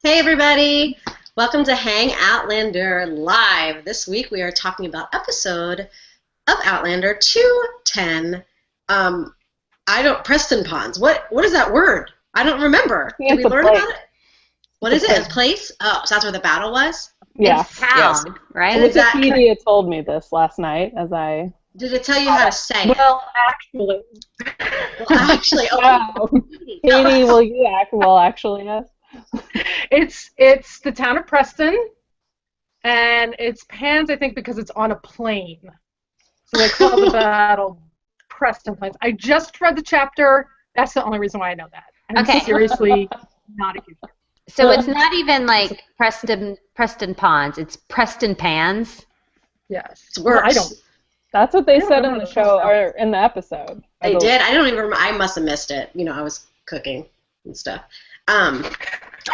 Hey everybody! Welcome to Hang Outlander Live. This week we are talking about episode of Outlander 210. Prestonpans. What is that word? I don't remember. Did we learn about it? What is it? A place? Oh, so that's where the battle was? Yeah. It's town, right? Wikipedia told me this last night as I... Did it tell you how to say it? Well, actually, wow. Katie, will you act? Well, actually, yes. It's the town of Preston, and it's Pans, I think, because it's on a plain. So they call the battle Prestonpans. I just read the chapter. That's the only reason why I know that. I'm seriously not a huge fan. So it's not even like Prestonpans. It's Prestonpans. Yes. It's worse. Well, I don't. That's what they said in the show or in the episode. They did? I don't even remember. I must have missed it. You know, I was cooking and stuff. All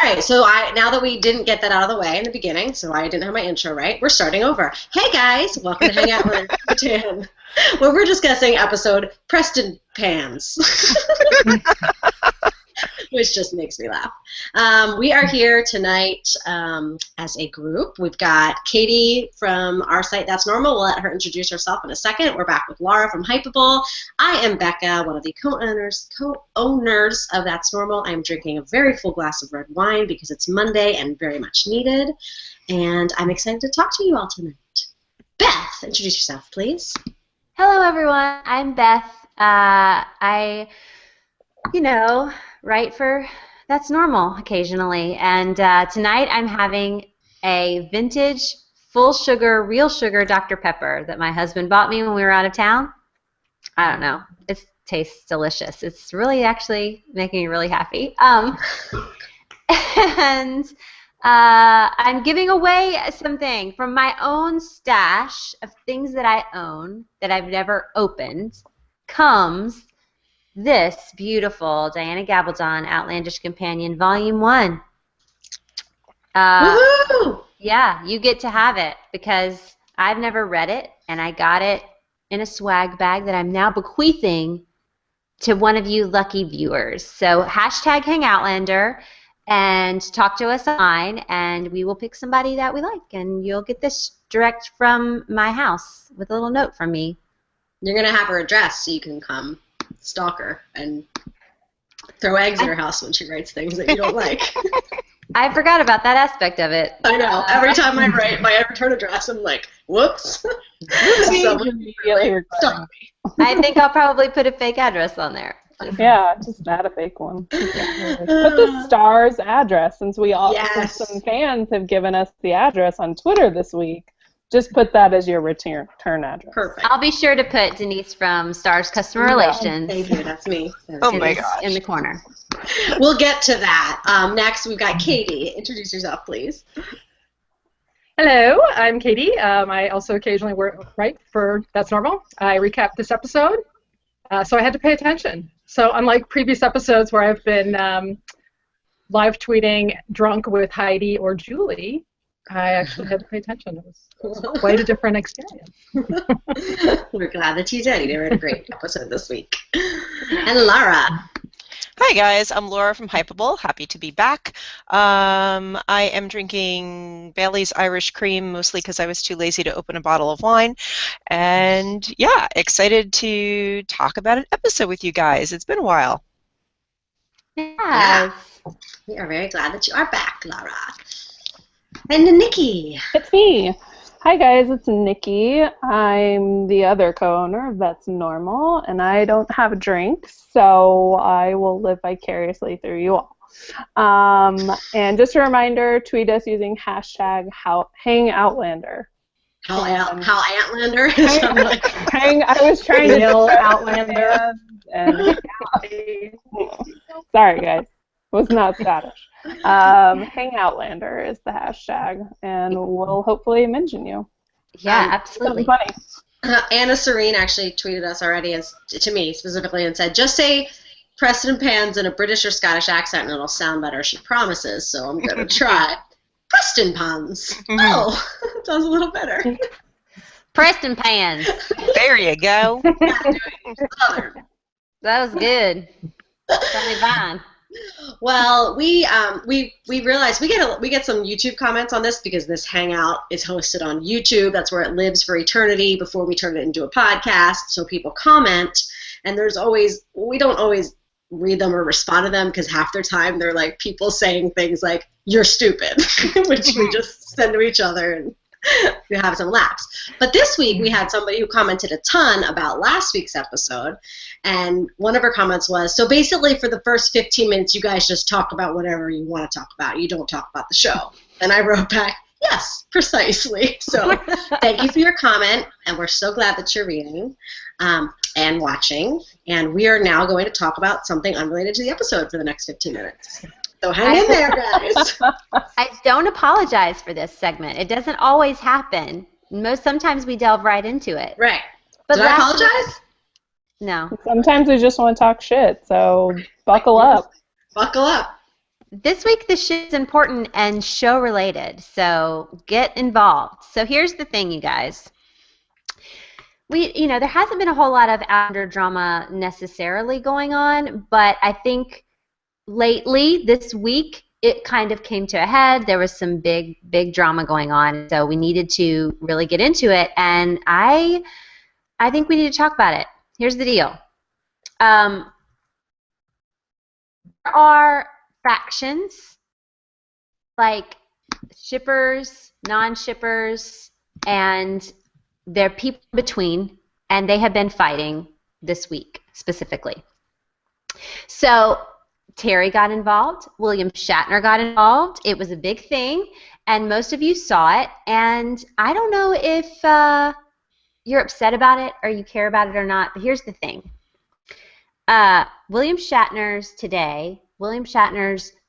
right, so now that we didn't get that out of the way in the beginning, so I didn't have my intro right, we're starting over. Hey guys, welcome to Hang Out with 10, where we're discussing episode Prestonpans, which just makes me laugh. We are here tonight as a group. We've got Katie from our site, That's Normal. We'll let her introduce herself in a second. We're back with Laura from Hypeable. I am Bekah, one of the co-owners of That's Normal. I'm drinking a very full glass of red wine because it's Monday and very much needed. And I'm excited to talk to you all tonight. Beth, introduce yourself, please. Hello, everyone. I'm Beth. I write for That's Normal occasionally. And tonight I'm having a vintage, full sugar, real sugar Dr. Pepper that my husband bought me when we were out of town. I don't know. It tastes delicious. It's really actually making me really happy. And I'm giving away something from my own stash of things that I own that I've never opened. Comes this beautiful Diana Gabaldon Outlandish Companion Volume 1. Woohoo! Yeah, you get to have it because I've never read it, and I got it in a swag bag that I'm now bequeathing to one of you lucky viewers. So hashtag Hang Outlander and talk to us online, and we will pick somebody that we like, and you'll get this direct from my house with a little note from me. You're going to have her address so you can come stalk her and throw eggs in her house when she writes things that you don't like. I forgot about that aspect of it. I know. Every time I write my return address, I'm like, whoops. Immediately regretting. I think I'll probably put a fake address on there. Yeah, just add a fake one. Put the star's address, since since some fans have given us the address on Twitter this week. Just put that as your return address. Perfect. I'll be sure to put Denise from Stars Customer Relations. Thank you. That's me. Oh my gosh. In the corner. We'll get to that. Next, we've got Katie. Introduce yourself, please. Hello, I'm Katie. I also occasionally write for That's Normal. I recap this episode, so I had to pay attention. So unlike previous episodes where I've been live tweeting drunk with Heidi or Julie, I actually had to pay attention. It was quite a different experience. We're glad that you did. You had a great episode this week. And Laura. Hi guys, I'm Laura from Hypeable. Happy to be back. I am drinking Bailey's Irish Cream mostly because I was too lazy to open a bottle of wine. And yeah, excited to talk about an episode with you guys. It's been a while. Yes. Yeah. We are very glad that you are back, Laura. And Nikki. It's me. Hi guys, it's Nikki. I'm the other co-owner of That's Normal, and I don't have a drink, so I will live vicariously through you all. And just a reminder, tweet us using hashtag HangOutlander. How Outlander? I was trying to yell Outlander. And sorry guys, was not Scottish. Hang Outlander is the hashtag, and we'll hopefully mention you. Yeah, absolutely. Funny. Anna Serene actually tweeted us already, to me specifically, and said, just say Prestonpans in a British or Scottish accent and it'll sound better, she promises, so I'm going to try. Prestonpans. Oh, sounds a little better. Prestonpans. There you go. Not doing Southern. That was good. Totally fine. Well, we realized we get some YouTube comments on this because this hangout is hosted on YouTube. That's where it lives for eternity before we turn it into a podcast. So people comment, and we don't always read them or respond to them because half their time they're like people saying things like "you're stupid," which we just send to each other and we have some laughs. But this week we had somebody who commented a ton about last week's episode, and one of her comments was, so basically for the first 15 minutes you guys just talk about whatever you want to talk about. You don't talk about the show. And I wrote back, yes, precisely. So thank you for your comment, and we're so glad that you're reading and watching. And we are now going to talk about something unrelated to the episode for the next 15 minutes. So hang in there, guys. I don't apologize for this segment. It doesn't always happen. Sometimes we delve right into it. Right. But Did I apologize? No. Sometimes we just want to talk shit, so buckle up. Buckle up. This week the shit is important and show related, so get involved. So here's the thing, you guys. There hasn't been a whole lot of Outlander drama necessarily going on, but I think lately, this week, it kind of came to a head. There was some big drama going on, so we needed to really get into it, and I think we need to talk about it. Here's the deal. There are factions, like shippers, non-shippers, and there are people in between, and they have been fighting this week, specifically. So Terry got involved. William Shatner got involved. It was a big thing, and most of you saw it. And I don't know if you're upset about it or you care about it or not, but here's the thing. William Shatner's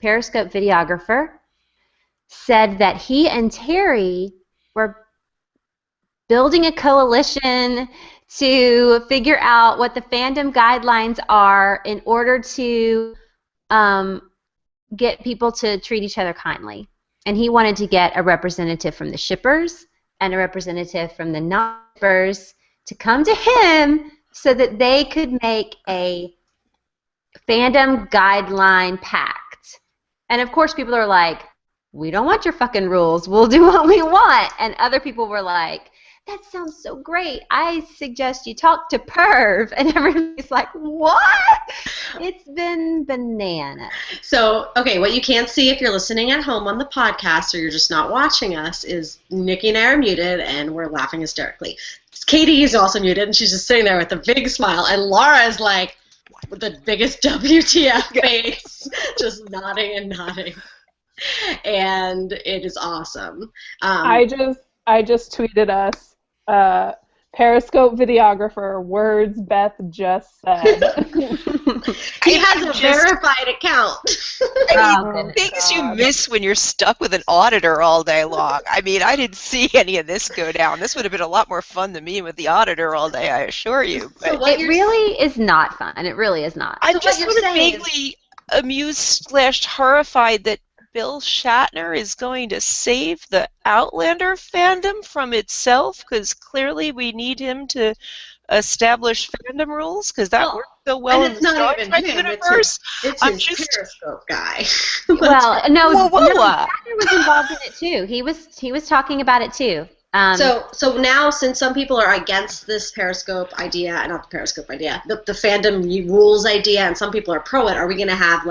Periscope videographer, said that he and Terry were building a coalition to figure out what the fandom guidelines are in order to get people to treat each other kindly. And he wanted to get a representative from the shippers and a representative from the non-shippers to come to him so that they could make a fandom guideline pact. And of course people are like, we don't want your fucking rules, we'll do what we want. And other people were like, that sounds so great. I suggest you talk to Perv. And everybody's like, what? It's been bananas. So, okay, what you can't see if you're listening at home on the podcast or you're just not watching us is Nikki and I are muted and we're laughing hysterically. Katie is also muted and she's just sitting there with a big smile. And Laura is like, with the biggest WTF face, just nodding and nodding. And it is awesome. I just tweeted us. Periscope videographer, words Beth just said. He has a verified account. Things you miss when you're stuck with an auditor all day long. I mean, I didn't see any of this go down. This would have been a lot more fun than me with the auditor all day, I assure you. But it really is not fun. It really is not. I'm just sort of vaguely amused/horrified that Bill Shatner is going to save the Outlander fandom from itself, because clearly we need him to establish fandom rules, because that works so well in the Star Trek universe. It's his Periscope guy. Well, no, Shatner was involved in it too. He was talking about it too. So now, since some people are against this Periscope idea, not the Periscope idea, the fandom rules idea, and some people are pro it, are we going to have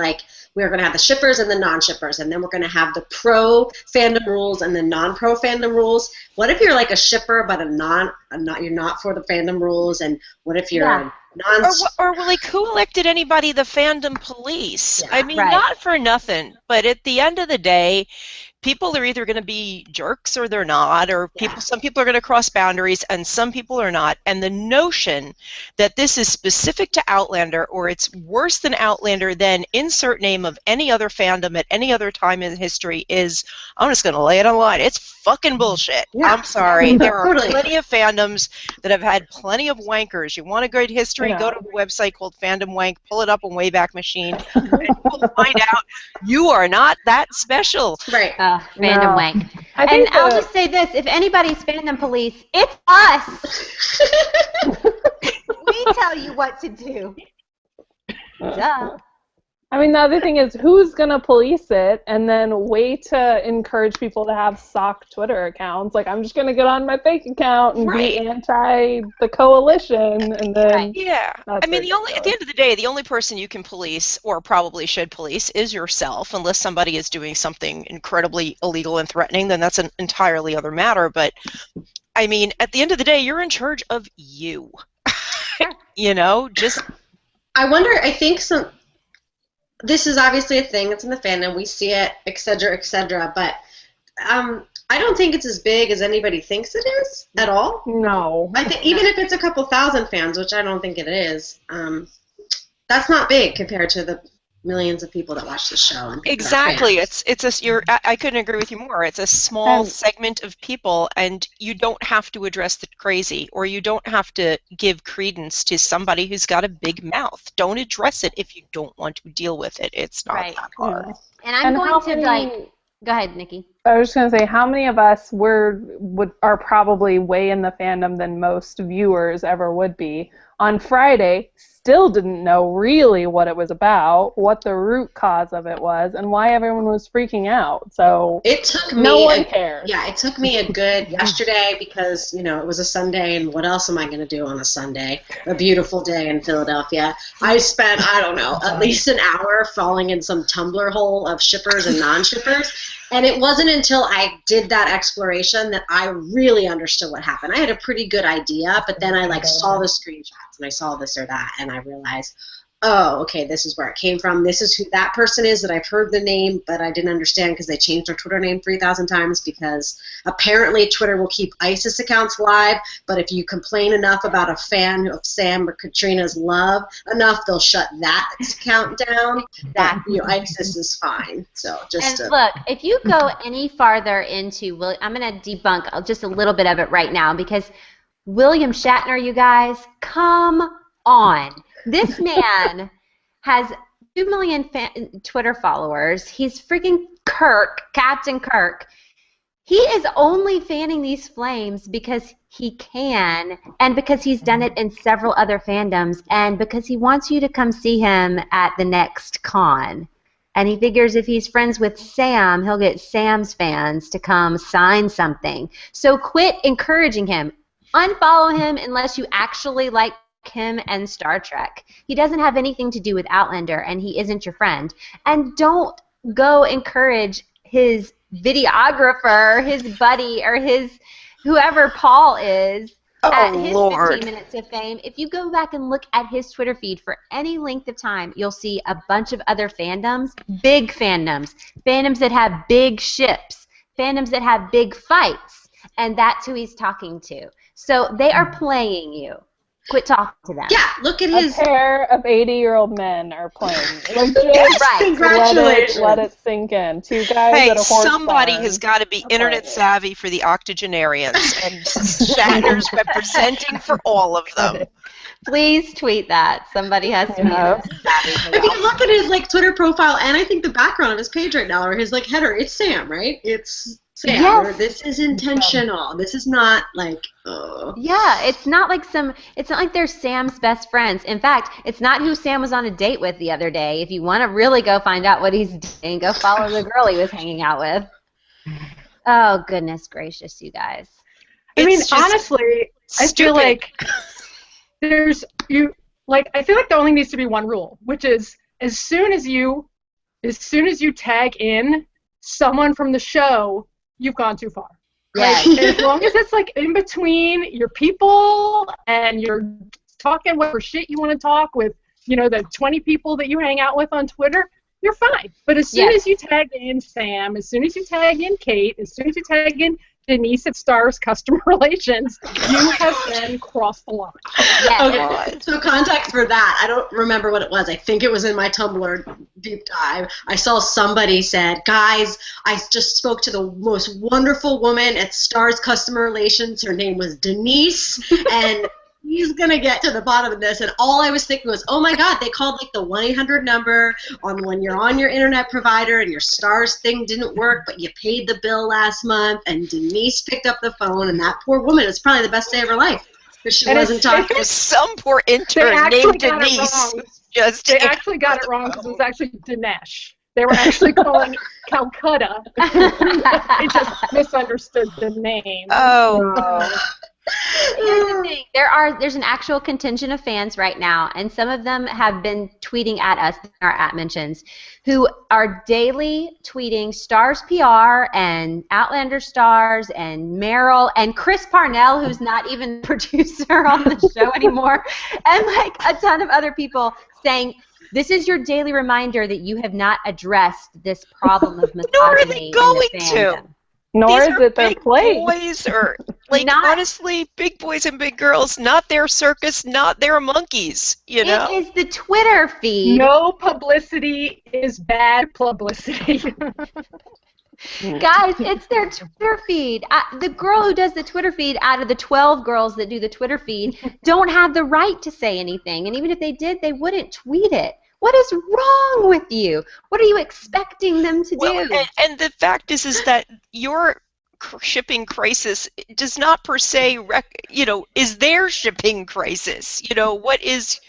we're going to have the shippers and the non-shippers, and then we're going to have the pro fandom rules and the non-pro fandom rules? What if you're like a shipper but you're not for the fandom rules, and what if you're a non? Or like, who elected anybody the fandom police? Yeah, I mean, not for nothing, but at the end of the day, people are either going to be jerks or they're not, or some people are going to cross boundaries and some people are not. And the notion that this is specific to Outlander, or it's worse than Outlander, then insert name of any other fandom at any other time in history is, I'm just going to lay it on the line, it's fucking bullshit. Yeah. I'm sorry. There are plenty of fandoms that have had plenty of wankers. You want a great history, go to a website called Fandom Wank, pull it up on Wayback Machine, and you'll find out you are not that special. Right. Fandom wank. And I'll just say this, if anybody's fandom police, it's us. We tell you what to do. Duh. I mean, the other thing is, who's going to police it and then wait to encourage people to have sock Twitter accounts? Like, I'm just going to get on my fake account and be anti the coalition, and then... Yeah. I mean, at the end of the day, the only person you can police, or probably should police, is yourself, unless somebody is doing something incredibly illegal and threatening, then that's an entirely other matter. But, I mean, at the end of the day, you're in charge of you. You know, just... I wonder, I think this is obviously a thing. It's in the fandom. We see it, et cetera, but I don't think it's as big as anybody thinks it is at all. No. I think even if it's a couple thousand fans, which I don't think it is, that's not big compared to the millions of people that watch the show. And exactly. I couldn't agree with you more. It's a small segment of people, and you don't have to address the crazy, or you don't have to give credence to somebody who's got a big mouth. Don't address it if you don't want to deal with it. It's not that hard. Yeah. And I'm going to go ahead, Nikki. I was just going to say, how many of us are probably way in the fandom than most viewers ever would be on Friday, still didn't know really what it was about, what the root cause of it was, and why everyone was freaking out. So it took me no one cares. Yeah, it took me a good yesterday because, you know, it was a Sunday, and what else am I going to do on a Sunday? A beautiful day in Philadelphia. I spent, I don't know, at least an hour falling in some Tumblr hole of shippers and non-shippers. And it wasn't until I did that exploration that I really understood what happened. I had a pretty good idea, but then I saw the screenshots and I saw this or that, and I realized, oh, okay, this is where it came from. This is who that person is that I've heard the name, but I didn't understand because they changed their Twitter name 3,000 times because apparently Twitter will keep ISIS accounts live, but if you complain enough about a fan of Sam or Katrina's love enough, they'll shut that account down. That ISIS is fine. So look, if you go any farther into, I'm going to debunk just a little bit of it right now because William Shatner, you guys, come on. This man has 2 million Twitter followers. He's freaking Kirk, Captain Kirk. He is only fanning these flames because he can, and because he's done it in several other fandoms, and because he wants you to come see him at the next con. And he figures if he's friends with Sam, he'll get Sam's fans to come sign something. So quit encouraging him. Unfollow him unless you actually like him and Star Trek. He doesn't have anything to do with Outlander, and he isn't your friend. And don't go encourage his videographer, his buddy, or his whoever Paul is at his 15 minutes of fame. If you go back and look at his Twitter feed for any length of time, you'll see a bunch of other fandoms, big fandoms, fandoms that have big ships, fandoms that have big fights, and that's who he's talking to. So they are playing you. Quit talking to them. Yeah, look at his... A pair of 80-year-old men are playing. Like, yes, right. Congratulations. Let it sink in. Two guys at a horse somebody barn has got to be internet savvy for the octogenarians, and Shatner's representing for all of them. Please tweet that. Somebody has to be savvy. If you look at his Twitter profile, and I think the background of his page right now, or his header, it's Sam, right? It's Sam. Yes. This is intentional. This is not Yeah, it's not like they're Sam's best friends. In fact, it's not who Sam was on a date with the other day. If you want to really go find out what he's doing, go follow the girl he was hanging out with. Oh, goodness gracious, you guys. I mean, honestly, I feel like I feel like there only needs to be one rule, which is as soon as you tag in someone from the show, you've gone too far. Yeah. As long as it's in between your people and you're talking whatever shit you want to talk with, the 20 people that you hang out with on Twitter, you're fine. But as soon as you tag in Sam, as soon as you tag in Kate, as soon as you tag in Denise at Star's Customer Relations, you have then crossed the line. Yes. Okay, so context for that, I don't remember what it was. I think it was in my Tumblr deep dive. I saw somebody said, guys, I just spoke to the most wonderful woman at Star's Customer Relations. Her name was Denise, and he's going to get to the bottom of this. And all I was thinking was, oh, my God, they called the 1-800 number on when you're on your internet provider and your Stars thing didn't work, but you paid the bill last month, and Denise picked up the phone, and that poor woman, it's probably the best day of her life because she wasn't talking to some poor intern named Denise. just They actually got it wrong because it was actually Dinesh. They were actually calling it Calcutta. They just misunderstood the name. Oh. Here's the thing. There's an actual contingent of fans right now, and some of them have been tweeting at us in our @mentions, who are daily tweeting Stars PR and Outlander Stars and Meryl and Chris Parnell, who's not even the producer on the show anymore, and like a ton of other people saying, this is your daily reminder that you have not addressed this problem of misogyny. Nor are they going in the to. fandom. Nor These is are it their big place. boys, or like honestly, big boys and big girls, not their circus, not their monkeys. You know, it is the Twitter feed. No publicity is bad publicity. Guys, it's their Twitter feed. The girl who does the Twitter feed out of the 12 girls that do the Twitter feed don't have the right to say anything. And even if they did, they wouldn't tweet it. What is wrong with you? What are you expecting them to do? And the fact is that your shipping crisis does not per se, is their shipping crisis. What is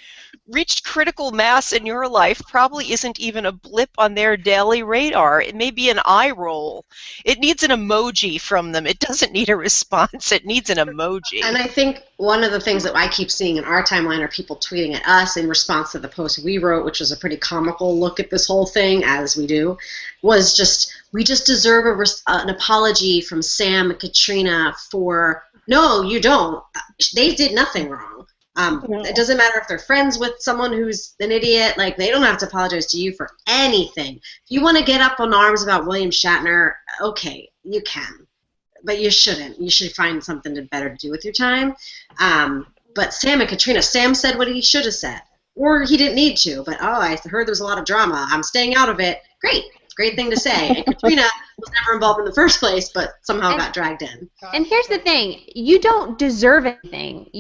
reached critical mass in your life probably isn't even a blip on their daily radar. It may be an eye roll. It needs an emoji from them. It doesn't need a response. It needs an emoji. And I think one of the things that I keep seeing in our timeline are people tweeting at us in response to the post we wrote, which was a pretty comical look at this whole thing, as we do, was just, we just deserve an apology from Sam and Katrina for, no, you don't. They did nothing wrong. It doesn't matter if they're friends with someone who's an idiot. Like, they don't have to apologize to you for anything. If you want to get up on arms about William Shatner, okay, you can. But you shouldn't. You should find something better to do with your time. But Sam and Katrina, Sam said what he should have said. Or he didn't need to. But, I heard there's a lot of drama. I'm staying out of it. Great thing to say. And Katrina was never involved in the first place, but somehow got dragged in. And here's the thing. You don't deserve anything.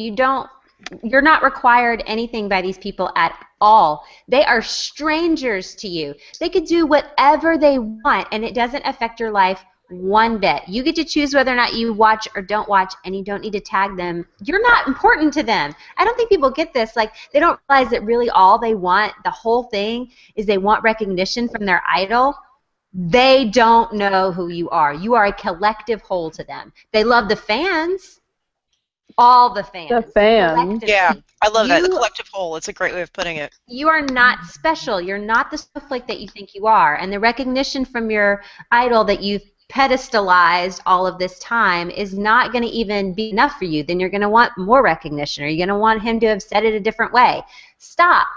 You're not required anything by these people at all. They are strangers to you. They could do whatever they want, and it doesn't affect your life one bit. You get to choose whether or not you watch or don't watch, and you don't need to tag them. You're not important to them. I don't think people get this. Like, they don't realize that really all they want, the whole thing, is they want recognition from their idol. They don't know who you are. You are a collective whole to them. They love the fans. All the fans. The fans. Yeah, I love that. The collective whole. It's a great way of putting it. You are not special. You're not the snowflake that you think you are. And the recognition from your idol that you've pedestalized all of this time is not going to even be enough for you. Then you're going to want more recognition, or you're going to want him to have said it a different way. Stop.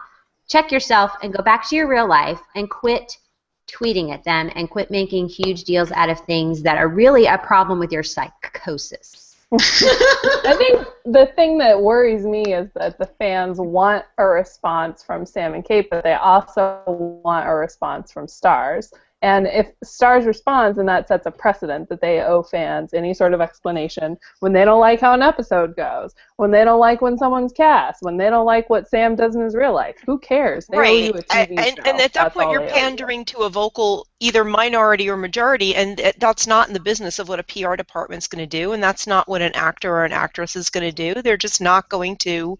Check yourself and go back to your real life and quit tweeting at them and quit making huge deals out of things that are really a problem with your psychosis. I think the thing that worries me is that the fans want a response from Sam and Kate, but they also want a response from Stars. And if Stars responds, then that sets a precedent that they owe fans any sort of explanation when they don't like how an episode goes, when they don't like when someone's cast, when they don't like what Sam does in his real life. Who cares? They owe you a TV show. And at that point, you're pandering to a vocal either minority or majority, and that's not in the business of what a PR department's going to do, and that's not what an actor or an actress is going to do. They're just not going to.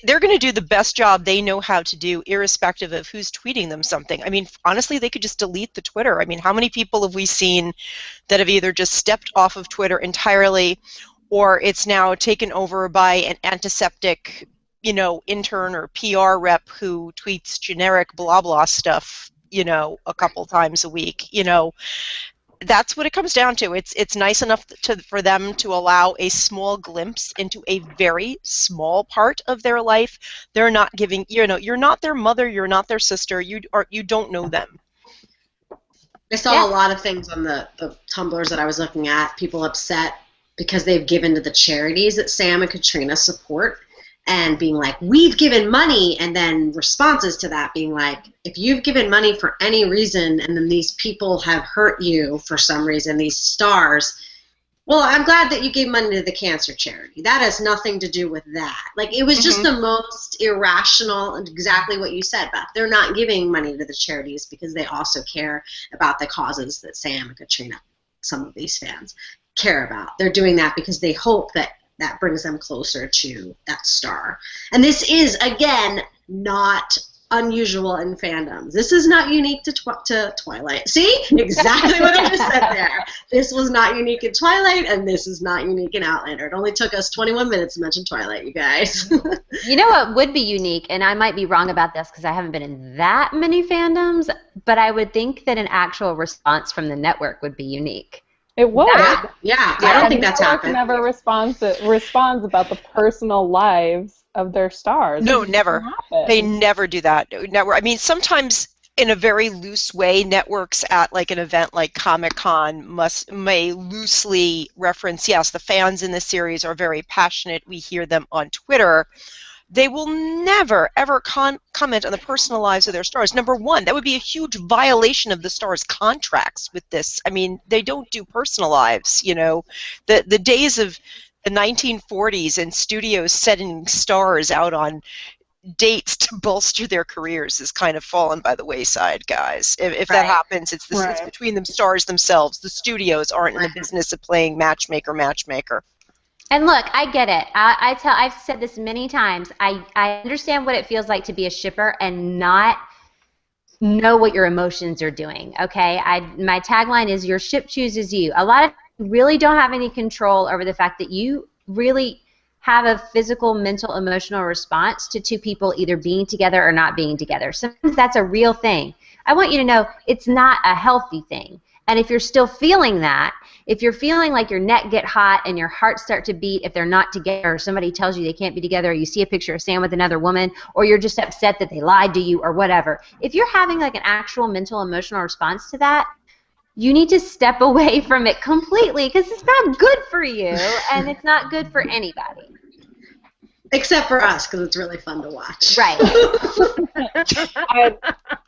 They're going to do the best job they know how to do, irrespective of who's tweeting them something. I mean, honestly, they could just delete the Twitter. I mean, how many people have we seen that have either just stepped off of Twitter entirely, or it's now taken over by an antiseptic, intern or PR rep who tweets generic blah blah stuff, a couple times a week, That's what it comes down to. It's nice enough for them to allow a small glimpse into a very small part of their life. They're not giving, you're not their mother, you're not their sister, you don't know them. I saw a lot of things on the Tumblrs that I was looking at, people upset because they've given to the charities that Sam and Katrina support, and being like, we've given money, and then responses to that being like, if you've given money for any reason and then these people have hurt you for some reason, these stars, well, I'm glad that you gave money to the cancer charity. That has nothing to do with that. Like, it was just the most irrational, and exactly what you said, Beth. They're not giving money to the charities because they also care about the causes that Sam and Katrina, some of these fans, care about. They're doing that because they hope that brings them closer to that star. And this is, again, not unusual in fandoms. This is not unique to Twilight. See? Exactly what I just said there. This was not unique in Twilight, and this is not unique in Outlander. It only took us 21 minutes to mention Twilight, you guys. You know what would be unique, and I might be wrong about this because I haven't been in that many fandoms, but I would think that an actual response from the network would be unique. It would. Yeah. I don't think that's happened. Never responds about the personal lives of their stars. No, never. They never do that. Never. I mean, sometimes in a very loose way, networks at like an event like Comic-Con may loosely reference, yes, the fans in the series are very passionate. We hear them on Twitter. They will never, ever comment on the personal lives of their stars. Number one, that would be a huge violation of the stars' contracts with this. I mean, they don't do personal lives, you know. The days of the 1940s and studios setting stars out on dates to bolster their careers has kind of fallen by the wayside, guys. If that happens, it's between the stars themselves. The studios aren't in the business of playing matchmaker. And look, I get it. I've said this many times. I understand what it feels like to be a shipper and not know what your emotions are doing. Okay, my tagline is "Your ship chooses you." A lot of people really don't have any control over the fact that you really have a physical, mental, emotional response to two people either being together or not being together. Sometimes that's a real thing. I want you to know it's not a healthy thing. And if you're still feeling that, if you're feeling like your neck get hot and your heart start to beat if they're not together, or somebody tells you they can't be together, or you see a picture of Sam with another woman, or you're just upset that they lied to you or whatever, if you're having like an actual mental, emotional response to that, you need to step away from it completely because it's not good for you and it's not good for anybody. Except for us, because it's really fun to watch. Right.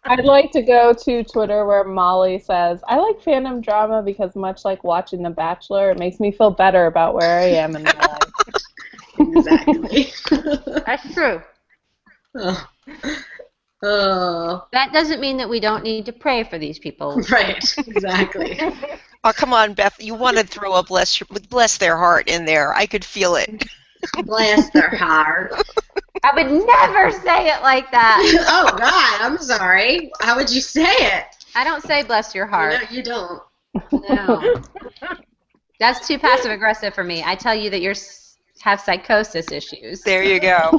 I'd like to go to Twitter where Molly says, I like fandom drama because much like watching The Bachelor, it makes me feel better about where I am in my life. Exactly. That's true. That doesn't mean that we don't need to pray for these people. Right, exactly. Oh, come on, Beth. You want to throw a bless their heart in there. I could feel it. Bless their heart. I would never say it like that. Oh, God, I'm sorry. How would you say it? I don't say bless your heart. No, you don't. No. That's too passive-aggressive for me. I tell you that you have psychosis issues. There you go.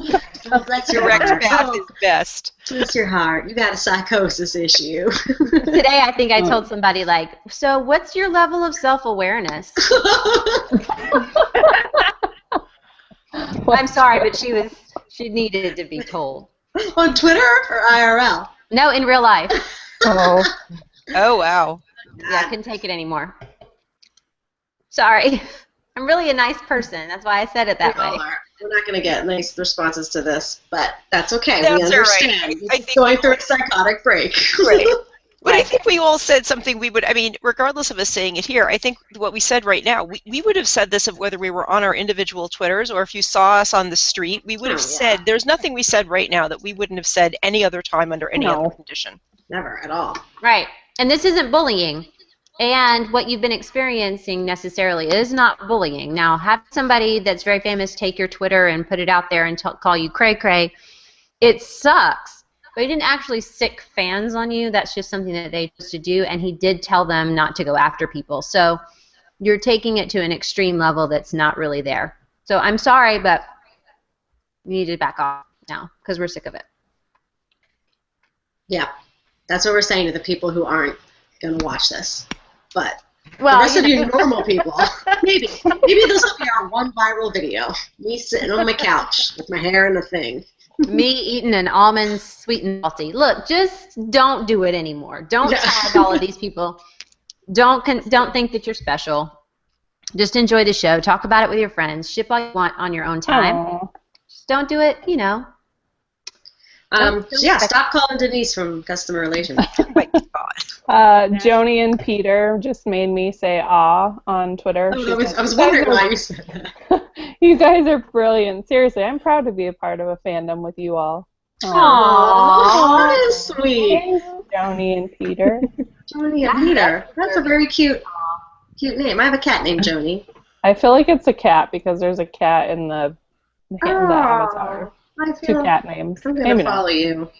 Oh, bless your Direct heart. path is best. Bless your heart. You got a psychosis issue. Today I think I told somebody, like, so what's your level of self-awareness? I'm sorry, but she needed to be told. On Twitter or IRL? No, in real life. Oh. Oh, wow. Yeah, I couldn't take it anymore. Sorry. I'm really a nice person. That's why I said it that way. We're not going to get nice responses to this, but that's okay. That's we understand. All right. I think going through a psychotic break. Right. But I think we all said something we would, I mean, regardless of us saying it here, I think what we said right now, we would have said this of whether we were on our individual Twitters or if you saw us on the street, we would have said, there's nothing we said right now that we wouldn't have said any other time under any other condition. Never at all. Right. And this isn't bullying. And what you've been experiencing necessarily is not bullying. Now, have somebody that's very famous take your Twitter and put it out there and call you cray-cray. It sucks. But he didn't actually sick fans on you. That's just something that they used to do, and he did tell them not to go after people. So you're taking it to an extreme level that's not really there. So I'm sorry, but you need to back off now because we're sick of it. Yeah, that's what we're saying to the people who aren't going to watch this. But the Well, rest of you normal people, maybe this will be our one viral video. Me sitting on my couch with my hair in a thing. Me eating an almond sweet and salty. Look, just don't do it anymore. Don't tag all of these people. Don't think that you're special. Just enjoy the show. Talk about it with your friends. Ship all you want on your own time. Aww. Just don't do it, you know. Stop calling Denise from customer relations. Oh my God. Joni and Peter just made me say "ah" on Twitter. I was wondering why you said that. You guys are brilliant. Seriously, I'm proud to be a part of a fandom with you all. Aww, that is sweet. Thanks, Joni and Peter. Joni and Peter. That's a very cute name. I have a cat named Joni. I feel like it's a cat because there's a cat in the avatar. I Two feel cat names. I'm going Maybe to follow you.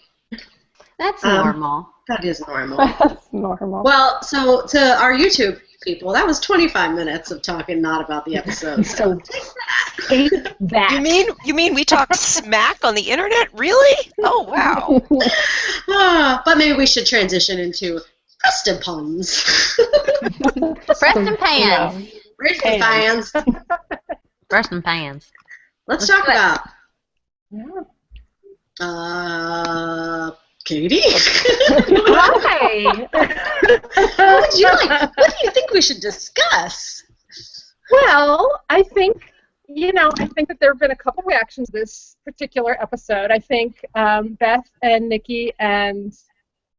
That's normal. That is normal. That's normal. Well, so to our YouTube people, that was 25 minutes of talking not about the episode. So take that. You mean we talk smack on the internet? Really? Oh wow. But maybe we should transition into Prestonpans. Prestonpans. Prestonpans. Prestonpans. Let's talk do it. about Yeah. Katie. Hi. What would you like? What do you think we should discuss? Well, I think that there have been a couple reactions to this particular episode. I think Beth and Nikki and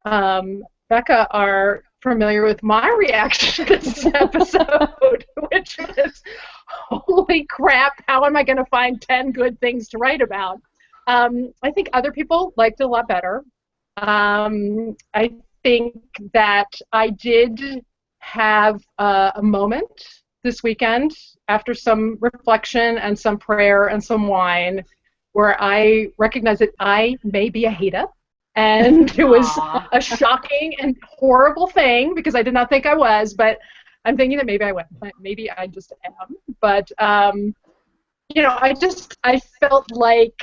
Bekah are familiar with my reaction to this episode, which was, holy crap, how am I going to find 10 good things to write about? I think other people liked it a lot better. I think that I did have a moment this weekend after some reflection and some prayer and some wine where I recognized that I may be a hater. And it was a shocking and horrible thing because I did not think I was, but I'm thinking that maybe I was. Maybe I just am. But, I felt like,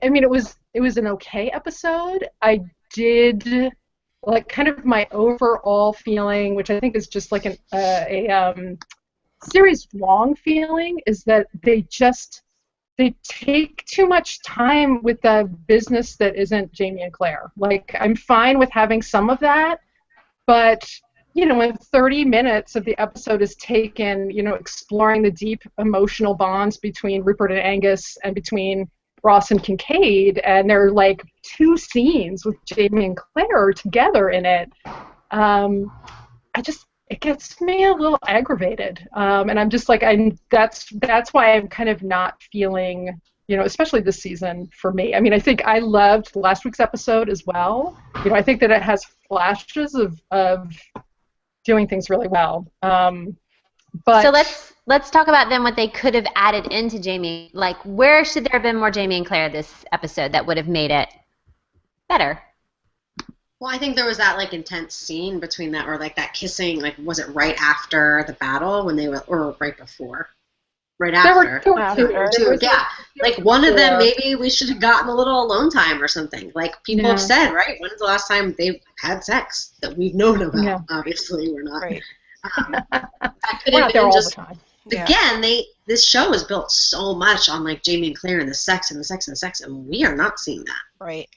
I mean, it was an okay episode. I did, like, kind of my overall feeling, which I think is just like a series-long feeling, is that they take too much time with the business that isn't Jamie and Claire. Like, I'm fine with having some of that, but, when 30 minutes of the episode is taken, exploring the deep emotional bonds between Rupert and Angus and between Ross and Kincaid, and there are like 2 scenes with Jamie and Claire together in it, it gets me a little aggravated, and I'm just like, that's why I'm kind of not feeling, especially this season for me. I mean, I think I loved last week's episode as well. I think that it has flashes of doing things really well. But so let's talk about then what they could have added into Jamie. Like, where should there have been more Jamie and Claire this episode that would have made it better? Well, I think there was that like intense scene between that, or like that kissing. Like, was it right after the battle when they were, or right before? Right after. There were two. Yeah. Like one of them, maybe we should have gotten a little alone time or something. Like people have said, right? When's the last time they've had sex that we've known about? Yeah. Obviously, we're not. Right. That could have been just. Again, this show is built so much on like Jamie and Claire and the sex and the sex and the sex, and we are not seeing that. Right.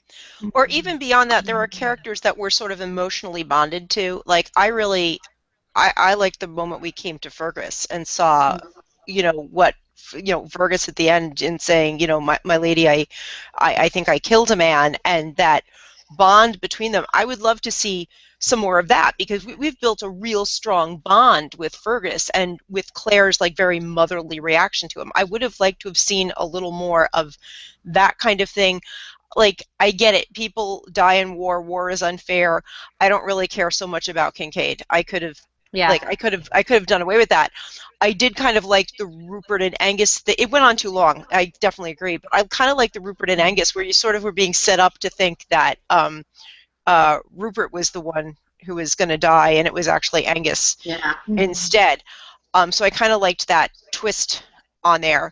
Or even beyond that, there are characters that we're sort of emotionally bonded to. Like I liked the moment we came to Fergus and saw, Fergus at the end in saying, my lady, I think I killed a man, and that bond between them. I would love to see some more of that, because we've built a real strong bond with Fergus and with Claire's like very motherly reaction to him. I would have liked to have seen a little more of that kind of thing. Like, I get it, people die in war is unfair. I don't really care so much about Kincaid. I could have done away with that. I did kind of like the Rupert and Angus it went on too long. I definitely agree, but I kind of like the Rupert and Angus where you sort of were being set up to think that Rupert was the one who was going to die, and it was actually Angus instead. So I kind of liked that twist on there.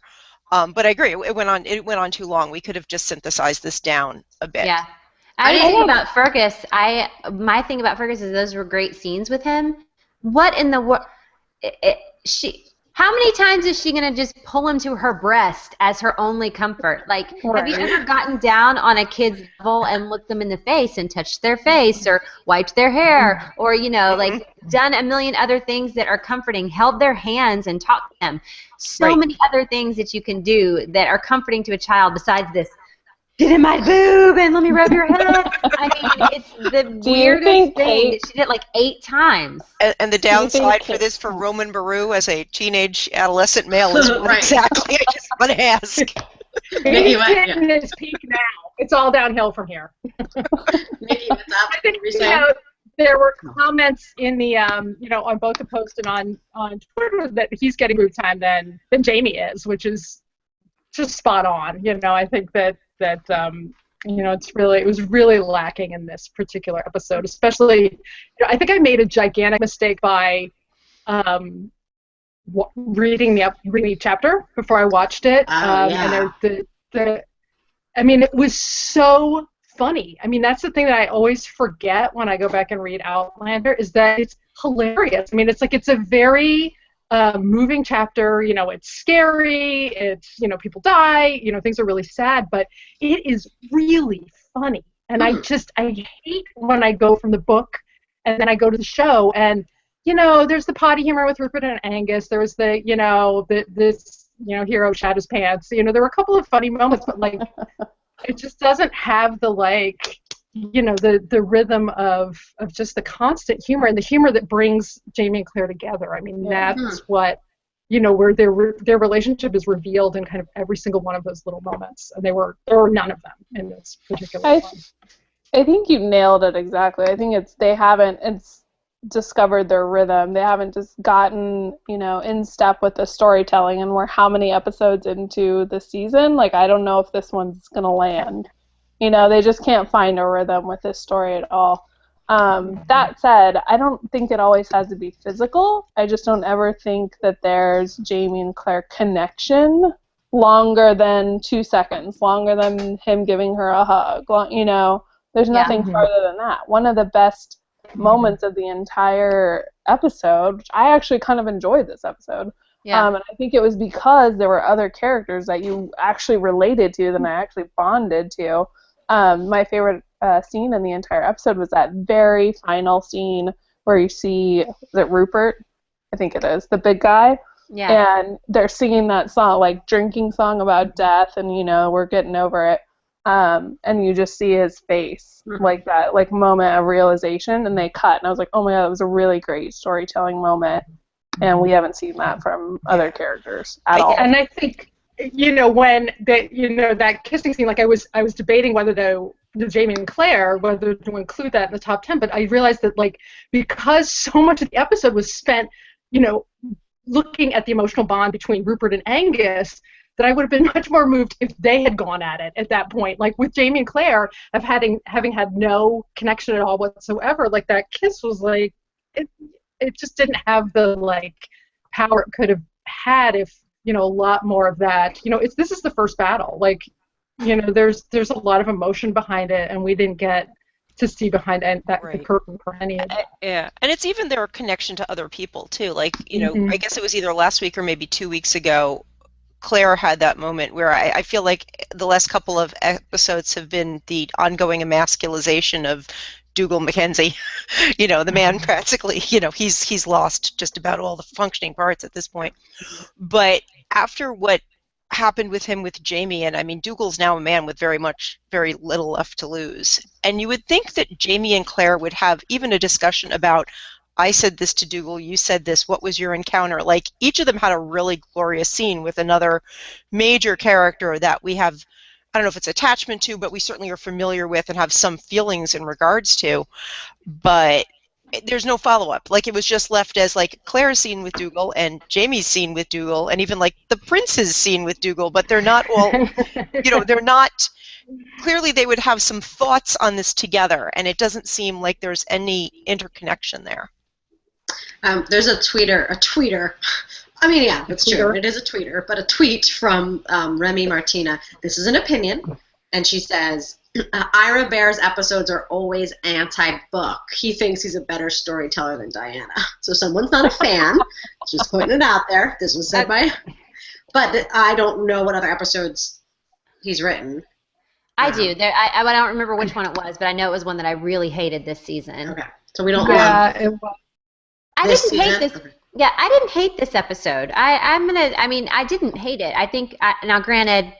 But I agree, it went on too long. We could have just synthesized this down a bit. Yeah. I was thinking about Fergus. My thing about Fergus is those were great scenes with him. What in the world? How many times is she going to just pull him to her breast as her only comfort? Like, have you ever gotten down on a kid's level and looked them in the face and touched their face or wiped their hair or, like done a million other things that are comforting, held their hands and talked to them? So many other things that you can do that are comforting to a child besides this. Get in my boob and let me rub your head. I mean, it's the weirdest thing that she did like 8 times. And the downside for this, for Roman Baru as a teenage adolescent male is what exactly I just want to ask. He's hitting his peak now. It's all downhill from here. Nikki, what's up? I think there were comments in the on both the post and on Twitter that he's getting group time than Jamie is, which is just spot on. I think that it was really lacking in this particular episode, especially. I think I made a gigantic mistake by reading the chapter before I watched it. Yeah. And it was so funny. That's the thing that I always forget when I go back and read Outlander, is that it's hilarious. It's a very moving chapter. It's scary. It's, people die. Things are really sad, but it is really funny. And I hate when I go from the book and then I go to the show and, there's the potty humor with Rupert and Angus. There was the, this hero shat his pants. There were a couple of funny moments, but it just doesn't have the the rhythm of just the constant humor and the humor that brings Jamie and Claire together. That's what, where their relationship is revealed in kind of every single one of those little moments. And there were none of them in this particular one. I think you nailed it exactly. I think they haven't discovered their rhythm. They haven't just gotten, in step with the storytelling, and we're how many episodes into the season? I don't know if this one's going to land. They just can't find a rhythm with this story at all. That said, I don't think it always has to be physical. I just don't ever think that there's Jamie and Claire connection longer than 2 seconds, longer than him giving her a hug. There's nothing further than that. One of the best moments of the entire episode, which I actually kind of enjoyed this episode. And I think it was because there were other characters that you actually related to than I actually bonded to. My favorite scene in the entire episode was that very final scene where you see, is it Rupert? I think it is, the big guy. Yeah. And they're singing that song, drinking song about death, and we're getting over it. And you just see his face, that moment of realization, and they cut, and I was like, oh my god, that was a really great storytelling moment, and we haven't seen that from other characters at all. And I think, when that kissing scene, I was debating whether the Jamie and Claire, whether to include that in the top 10, but I realized that because so much of the episode was spent, looking at the emotional bond between Rupert and Angus, that I would have been much more moved if they had gone at it at that point. With Jamie and Claire, of having had no connection at all whatsoever, that kiss was it just didn't have the power it could have had if a lot more of that. This is the first battle. There's a lot of emotion behind it, and we didn't get to see behind the curtain for any of it. Yeah, and it's even their connection to other people too. I guess it was either last week or maybe 2 weeks ago, Claire had that moment where I feel like the last couple of episodes have been the ongoing emasculization of Dougal Mackenzie. The man practically, he's lost just about all the functioning parts at this point. But after what happened with him with Jamie, and Dougal's now a man with very little left to lose. And you would think that Jamie and Claire would have even a discussion about, I said this to Dougal, you said this, what was your encounter? Each of them had a really glorious scene with another major character that we have, I don't know if it's attachment to, but we certainly are familiar with and have some feelings in regards to. But there's no follow-up. It was just left as Claire's scene with Dougal and Jamie's scene with Dougal and even the prince's scene with Dougal, but they're not all, they're not, clearly they would have some thoughts on this together, and it doesn't seem like there's any interconnection there. There's a tweeter. Yeah, it's true. It is a tweeter, but a tweet from Remy Martina. This is an opinion, and she says, Ira Bear's episodes are always anti-book. He thinks he's a better storyteller than Diana. So someone's not a fan. Just putting it out there. This was said by... But I don't know what other episodes he's written. I do. I don't remember which one it was, but I know it was one that I really hated this season. Okay. So we don't it was. I didn't hate this. Okay. Yeah, I didn't hate this episode. I didn't hate it. I think, now granted,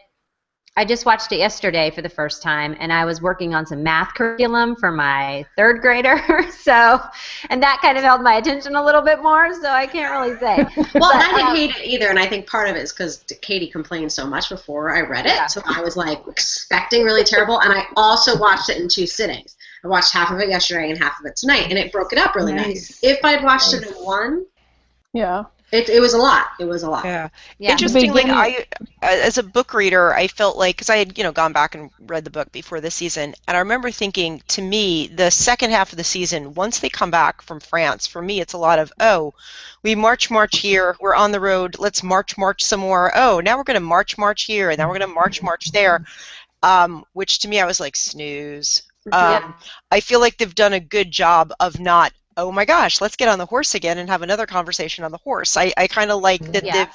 I just watched it yesterday for the first time, and I was working on some math curriculum for my third grader, and that kind of held my attention a little bit more, so I can't really say. Well, I didn't hate it either, and I think part of it is because Katie complained so much before I read it, so I was expecting really terrible, and I also watched it in 2 sittings. I watched half of it yesterday and half of it tonight, and it broke it up really nice. If I'd watched it in one, yeah. It was a lot. It was a lot. Yeah. Yeah. Interestingly, as a book reader, I felt like, because I had, gone back and read the book before the season, and I remember thinking, to me, the second half of the season, once they come back from France, for me, it's a lot of, oh, we march here, we're on the road, let's march some more. Oh, now we're going to march here, and now we're going to march there, which to me, I was like, snooze. I feel like they've done a good job of not, oh my gosh, let's get on the horse again and have another conversation on the horse. I kind of like that they've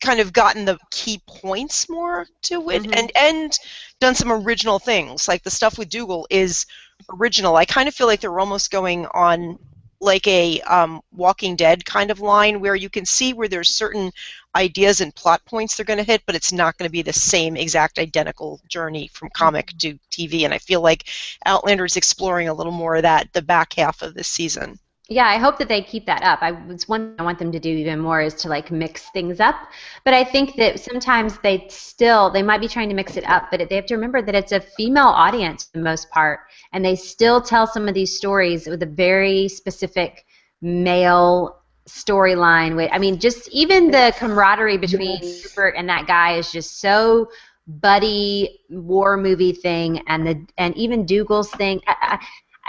kind of gotten the key points more to it, and done some original things. Like the stuff with Dougal is original. I kind of feel like they're almost going on like a Walking Dead kind of line, where you can see where there's certain ideas and plot points they're going to hit, but it's not going to be the same exact identical journey from comic to TV. And I feel like Outlander is exploring a little more of that the back half of this season. Yeah, I hope that they keep that up. It's one thing I want them to do even more is to like mix things up. But I think that sometimes they might be trying to mix it up, but they have to remember that it's a female audience for the most part, and they still tell some of these stories with a very specific male storyline. I mean, just even the camaraderie between Rupert and that guy is just so buddy war movie thing, and even Dougal's thing.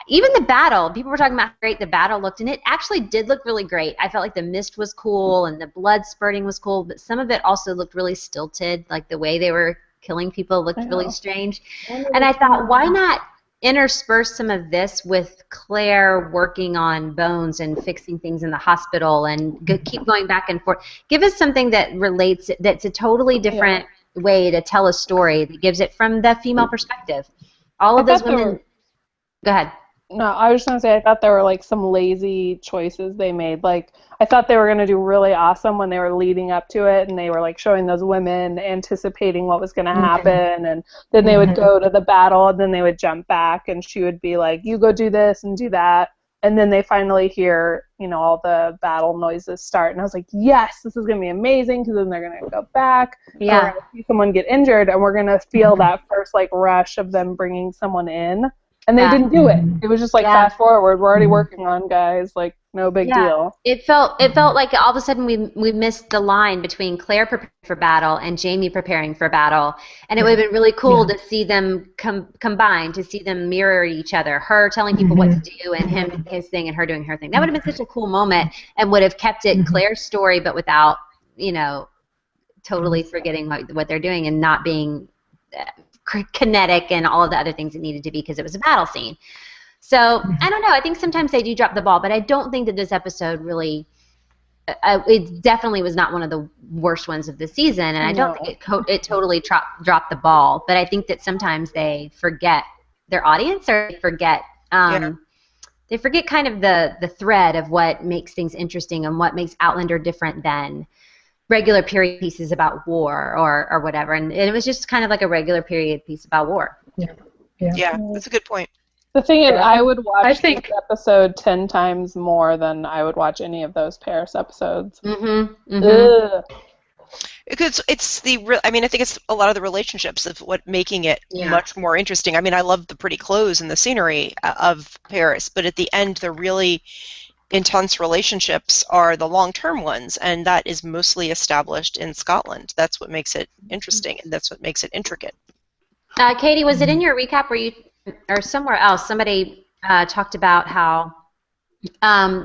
Even the battle, people were talking about how great the battle looked, and it actually did look really great. I felt like the mist was cool and the blood spurting was cool, but some of it also looked really stilted, like the way they were killing people looked really strange. And I thought, why not intersperse some of this with Claire working on bones and fixing things in the hospital and keep going back and forth? Give us something that relates, that's a totally different way to tell a story that gives it from the female perspective. All of those women... Go ahead. No, I was just going to say, I thought there were, like, some lazy choices they made. Like, I thought they were going to do really awesome when they were leading up to it, and they were, like, showing those women anticipating what was going to happen, and then they would go to the battle, and then they would jump back, and she would be like, you go do this and do that, and then they finally hear, all the battle noises start, and I was like, yes, this is going to be amazing, because then they're going to go back, we're going to see someone get injured, and we're going to feel that first, like, rush of them bringing someone in. And they didn't do it. It was just like, fast forward, we're already working on guys, like, no big deal. It felt like all of a sudden we missed the line between Claire preparing for battle and Jamie preparing for battle. And it would have been really cool to see them combine, to see them mirror each other. Her telling people what to do and him his thing and her doing her thing. That would have been such a cool moment and would have kept it Claire's story, but without, totally forgetting what they're doing and not being... kinetic and all of the other things it needed to be because it was a battle scene. So, I don't know. I think sometimes they do drop the ball, but I don't think that this episode really, it definitely was not one of the worst ones of the season, and I don't think it totally dropped the ball, but I think that sometimes they forget their audience, or they forget kind of the thread of what makes things interesting and what makes Outlander different than regular period pieces about war or whatever, and it was just kind of like a regular period piece about war. Yeah, that's a good point. The thing is, I would watch this episode 10 times more than I would watch any of those Paris episodes. Because it's I think it's a lot of the relationships of what making it much more interesting. I mean, I love the pretty clothes and the scenery of Paris, but at the end, the really intense relationships are the long-term ones, and that is mostly established in Scotland. That's what makes it interesting, and that's what makes it intricate. Katie, was it in your recap where you, or somewhere else, somebody talked about how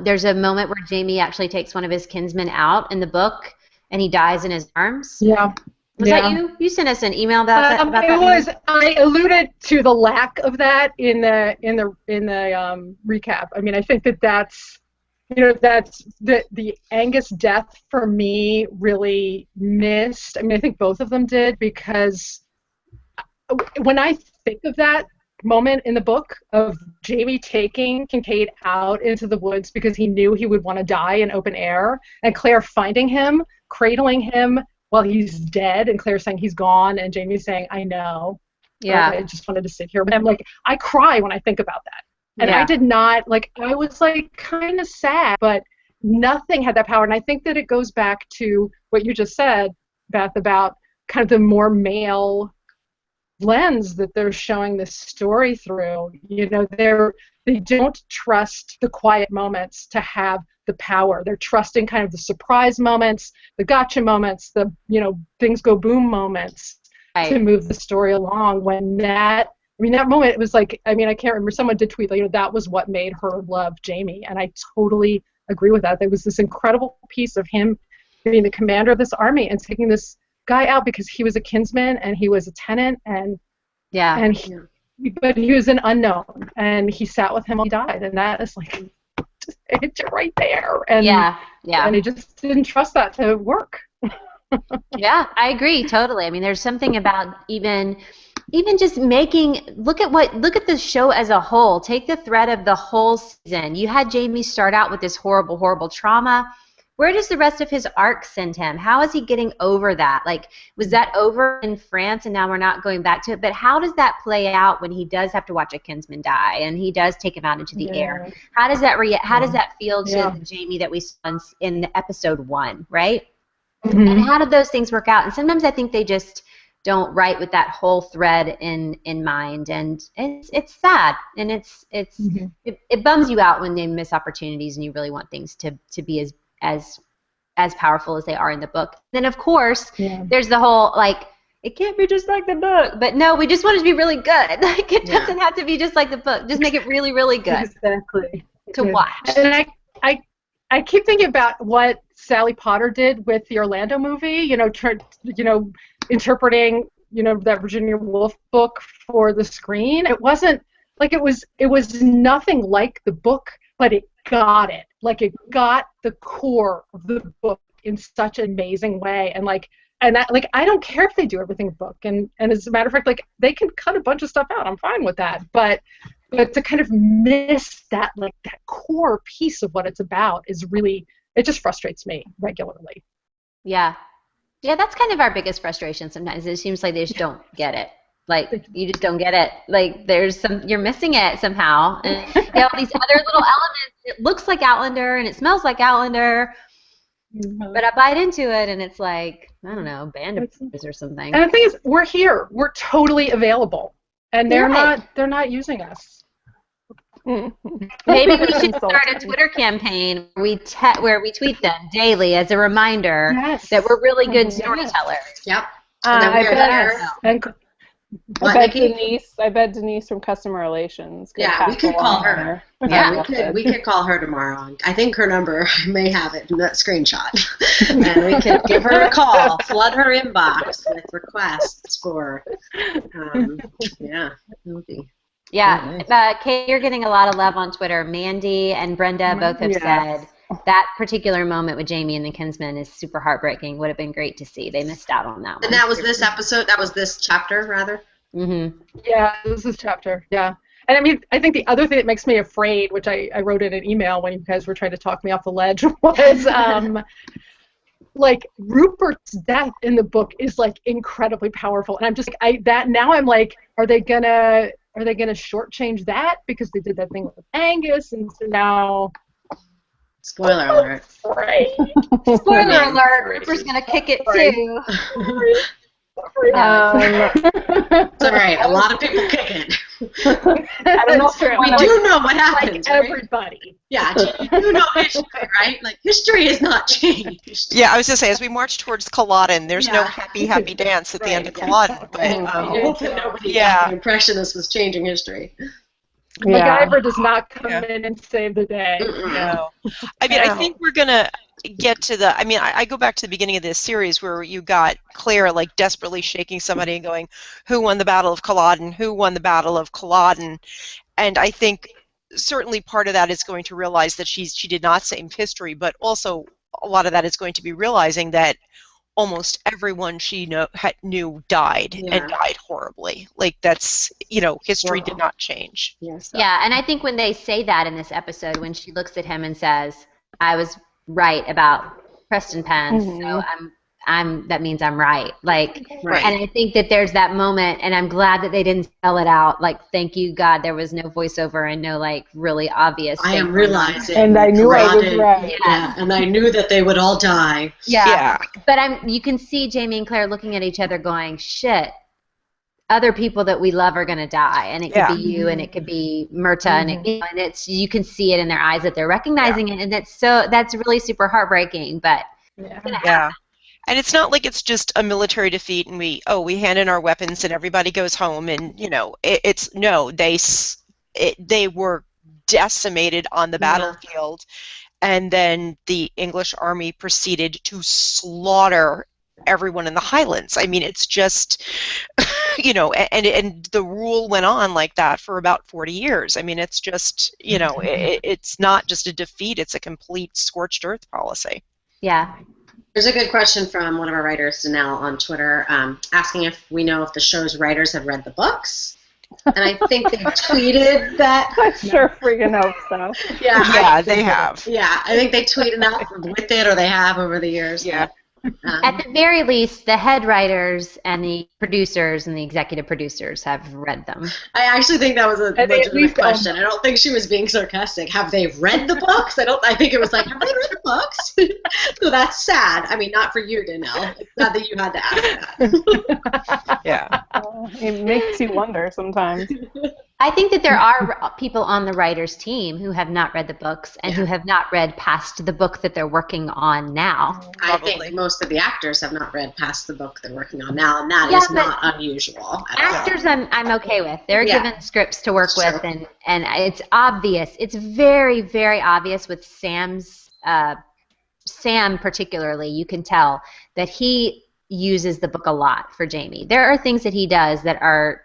there's a moment where Jamie actually takes one of his kinsmen out in the book, and he dies in his arms? Yeah. Was that you? You sent us an email about that. I alluded to the lack of that in the recap. I mean, I think that's the Angus Death for me really missed. I mean, I think both of them did, because when I think of that moment in the book of Jamie taking Kincaid out into the woods because he knew he would want to die in open air, and Claire finding him, cradling him while he's dead, and Claire saying he's gone, and Jamie saying, I know. Yeah. I just wanted to sit here with him. Like, I cry when I think about that. And I did not, I was, kind of sad, but nothing had that power. And I think that it goes back to what you just said, Beth, about kind of the more male lens that they're showing this story through. They don't trust the quiet moments to have the power. They're trusting kind of the surprise moments, the gotcha moments, the, things go boom moments to move the story along. When that moment, it was like, I can't remember, someone did tweet, that was what made her love Jamie, and I totally agree with that. There was this incredible piece of him being the commander of this army and taking this guy out because he was a kinsman and he was a tenant, but he was an unknown, and he sat with him while he died, and that is like, just hit you right there. And and he just didn't trust that to work. Yeah, I agree totally. There's something about even just look at the show as a whole. Take the thread of the whole season. You had Jamie start out with this horrible, horrible trauma. Where does the rest of his arc send him? How is he getting over that? Like, was that over in France and now we're not going back to it? But how does that play out when he does have to watch a kinsman die and he does take him out into the air? How does that feel to the Jamie that we saw in episode 1, right? Mm-hmm. And how did those things work out? And sometimes I think they just don't write with that whole thread in mind, and it's sad, and it bums you out when they miss opportunities and you really want things to be as powerful as they are in the book. Then of course there's the whole it can't be just like the book, but no, we just want it to be really good. Like it doesn't have to be just like the book. Just make it really, really good. Exactly. To watch. And I keep thinking about what Sally Potter did with the Orlando movie. Interpreting that Virginia Woolf book for the screen. It wasn't like it was nothing like the book, but it got it. Like it got the core of the book in such an amazing way. And I don't care if they do everything in the book. And as a matter of fact, they can cut a bunch of stuff out. I'm fine with that. But to kind of miss that that core piece of what it's about is really, it just frustrates me regularly. Yeah. Yeah, that's kind of our biggest frustration sometimes. It seems like they just don't get it. Like, you just don't get it. Like, you're missing it somehow. And all these other little elements. It looks like Outlander and it smells like Outlander. Mm-hmm. But I bite into it and it's like, I don't know, Band of Brothers or something. And the thing is, we're here. We're totally available. And they're not using us. Maybe we should start a Twitter campaign where we tweet them daily as a reminder that we're really good storytellers. Yep. I bet Denise from Customer Relations. Yeah, we could call her. Yeah, we could call her tomorrow. I think her number, I may have it in that screenshot. And we could give her a call, flood her inbox with requests for, Kate, you're getting a lot of love on Twitter. Mandy and Brenda both have said that particular moment with Jamie and the Kinsman is super heartbreaking. Would have been great to see. They missed out on that one. And that was this episode? That was this chapter, rather? Mm-hmm. Yeah, this is chapter, yeah. And I think the other thing that makes me afraid, which I wrote in an email when you guys were trying to talk me off the ledge, was Rupert's death in the book is incredibly powerful. And I'm just are they gonna shortchange that because they did that thing with Angus, and so now. Spoiler alert. Spoiler alert. Rupert's gonna kick it too. It's all right. A lot of people kick it. I don't know. We do know what happens. Everybody. Right? Yeah, you do know history, right? History has not changed. Yeah, I was going to say, as we march towards Culloden, there's no happy dance at the end of Culloden. But nobody got the impression this was changing history. MacGyver does not come in and save the day. No. I think we're going to get to the, I go back to the beginning of this series where you got Claire desperately shaking somebody and going, who won the Battle of Culloden? Who won the Battle of Culloden? And I think certainly part of that is going to realize that she did not save history, but also a lot of that is going to be realizing that almost everyone she knew died and died horribly. That's, history did not change. Yes. Yeah, and I think when they say that in this episode, when she looks at him and says, I was right about Prestonpans, so that means I'm right. And I think that there's that moment, and I'm glad that they didn't spell it out. Thank you, God, there was no voiceover and no really obvious. I am realizing, and I knew I was right. Yeah, and I knew that they would all die. Yeah. But you can see Jamie and Claire looking at each other, going, "Shit, other people that we love are going to die, and it could be you, and it could be Myrta, and, and it's you can see it in their eyes that they're recognizing it, and that's really super heartbreaking. But and it's not like it's just a military defeat, and we hand in our weapons and everybody goes home, and they were decimated on the battlefield, and then the English army proceeded to slaughter everyone in the Highlands. I mean, it's just, and the rule went on like that for about 40 years. I mean, it's just, it's not just a defeat, it's a complete scorched earth policy. Yeah. There's a good question from one of our writers, Danelle, on Twitter, asking if we know if the show's writers have read the books. And I think they tweeted that. I sure freaking hope so. Yeah, they have. Yeah, I think they tweeted out with it, or they have over the years. Yeah. At the very least, the head writers and the producers and the executive producers have read them. I actually think that was a legitimate question. I don't think she was being sarcastic. Have they read the books? I think it was like, have they read the books? So that's sad. I mean, not for you, Danelle. It's sad that you had to ask that. Yeah. It makes you wonder sometimes. I think that there are people on the writers' team who have not read the books and who have not read past the book that they're working on now. I think most of the actors have not read past the book they're working on now, and that is not unusual. Actors, I'm okay with. They're given scripts to work with, and it's obvious. It's very, very obvious with Sam particularly. You can tell that he uses the book a lot for Jamie. There are things that he does that are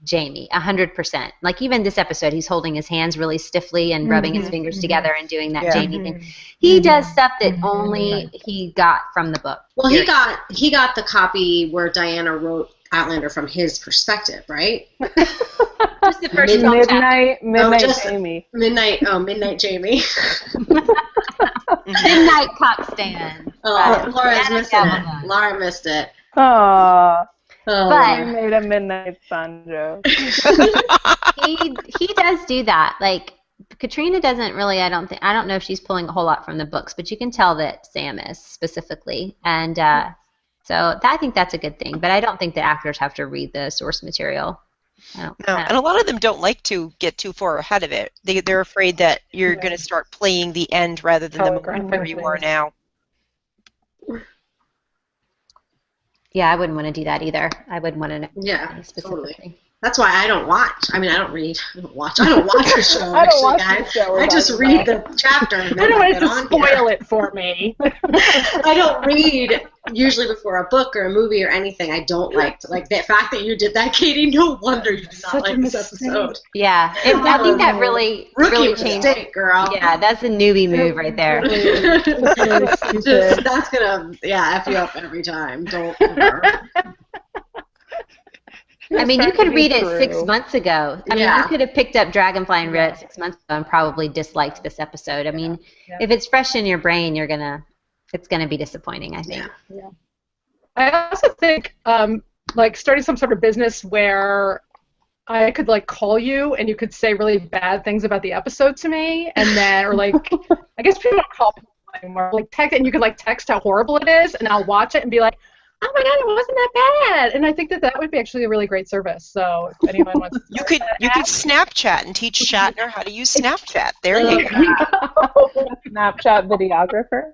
Jamie, 100%. Like even this episode, he's holding his hands really stiffly and rubbing his fingers together and doing that Jamie thing. He does stuff that only he got from the book. Well, he got the copy where Diana wrote Outlander from his perspective, right? Just the first midnight Jamie. Midnight Jamie. Midnight cop stand. Oh, Laura's missing it. Laura missed it. Aww. But I made a midnight sun joke. he does do that. Like Katrina doesn't really. I don't know if she's pulling a whole lot from the books, but you can tell that Sam is specifically, and so I think that's a good thing. But I don't think the actors have to read the source material. No, and a lot of them don't like to get too far ahead of it. They're afraid that you're going to start playing the end rather than the moment where you are now. Yeah, I wouldn't want to do that either. I wouldn't want to know. Yeah, totally. That's why I don't watch. I mean, I don't read. I don't watch the show. I don't watch the show. I just read the chapter. And then I don't want it to spoil it for me. I don't read usually before a book or a movie or anything. I don't like the fact that you did that, Katie. No wonder you did not like this episode. Yeah, I think that really changed. Mistake, girl. Yeah, that's a newbie move right there. That's gonna F you up every time. Don't ever. I mean, you could read it 6 months ago. I mean, you could have picked up Dragonfly and read it 6 months ago and probably disliked this episode. I mean, if it's fresh in your brain, it's gonna be disappointing, I think. Yeah. I also think like starting some sort of business where I could like call you and you could say really bad things about the episode to me, and then or like I guess people don't call people anymore. Like text, and you could like text how horrible it is, and I'll watch it and be like, oh my god, it wasn't that bad. And I think that would be actually a really great service. So if anyone wants to you could Snapchat and teach Shatner how to use Snapchat. There you go. Snapchat videographer.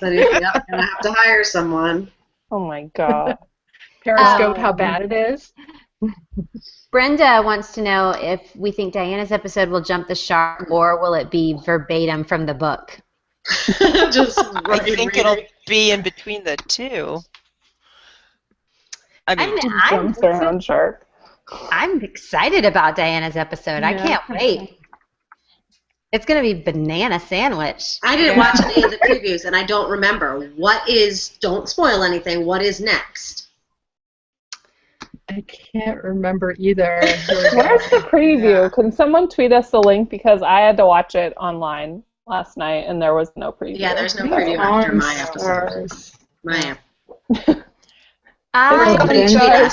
Gonna have to hire someone. Oh my god. Periscope how bad it is. Brenda wants to know if we think Diana's episode will jump the shark or will it be verbatim from the book? I think it'll be in between the two. I'm excited about Diana's episode. I can't wait. It's going to be banana sandwich. I didn't watch any of the previews, and I don't remember. Don't spoil anything, what is next? I can't remember either. Where's the preview? Yeah. Can someone tweet us the link? Because I had to watch it online last night, and there was no preview. Yeah, there's no preview after my episode.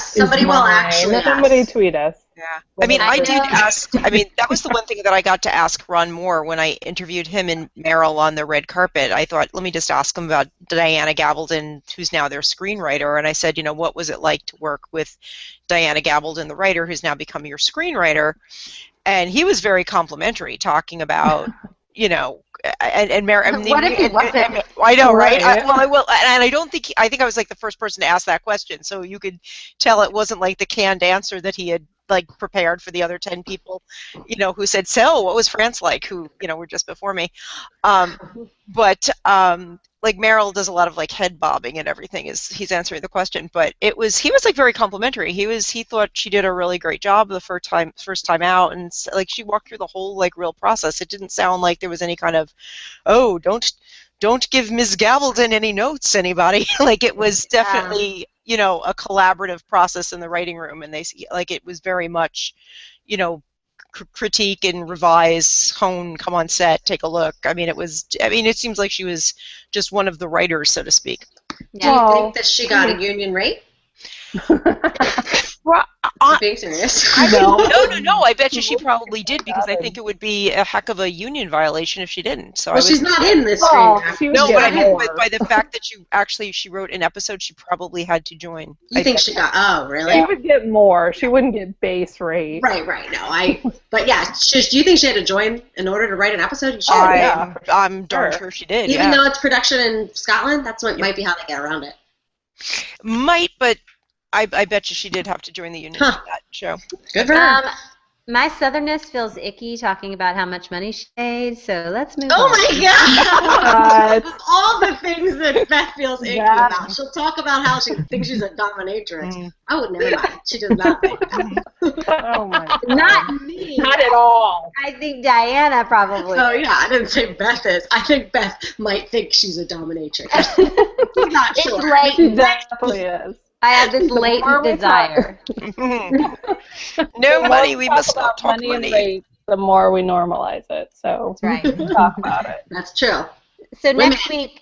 Somebody will actually tweet us. Yeah. I mean, I did ask, I mean, that was the one thing that I got to ask Ron Moore when I interviewed him and Meryl on the red carpet. I thought, let me just ask him about Diana Gabaldon, who's now their screenwriter. And I said, what was it like to work with Diana Gabaldon, the writer, who's now become your screenwriter? And he was very complimentary, talking about, and Mary. I mean, What if he wasn't? I know, right? I will, and I don't think I think I was like the first person to ask that question, so you could tell it wasn't like the canned answer that he had like prepared for the other 10 people, who said, "So, what was France like?" Who were just before me, but like Meryl does a lot of like head bobbing and everything as he's answering the question, but he was like very complimentary. He thought she did a really great job the first time out, and like she walked through the whole like real process. It didn't sound like there was any kind of, oh, don't give Ms. Gabaldon any notes, anybody. Like it was definitely a collaborative process in the writing room, and it was very much critique and revise, hone, come on set, take a look. I mean, it seems like she was just one of the writers, so to speak. Do you think that she got a union rate? Well, being serious. No. I bet you she probably did, because I think it would be a heck of a union violation if she didn't. So she's not in this screen. No, but I mean, by the fact that she wrote an episode, she probably had to join. You think she got? Oh, really? She would get more. She wouldn't get base rate. Right. No, but yeah. Do you think she had to join in order to write an episode? I'm darn sure she did. Even though it's production in Scotland, that's what might be how they get around it. Might, but I bet you she did have to join the union for that show. Good for her. My southernness feels icky talking about how much money she made, so let's move on. Oh my God! All the things that Beth feels icky about. She'll talk about how she thinks she's a dominatrix. I would never mind. She does not think that. Oh my God. Not me. Not at all. I think Diana probably. Oh yeah, I didn't say Beth is. I think Beth might think she's a dominatrix. I'm not sure. It's latent. She definitely is. I have this latent desire. No money, we must not talk money. money. And rates, the more we normalize it. So That's right. talk about it. That's true. So next week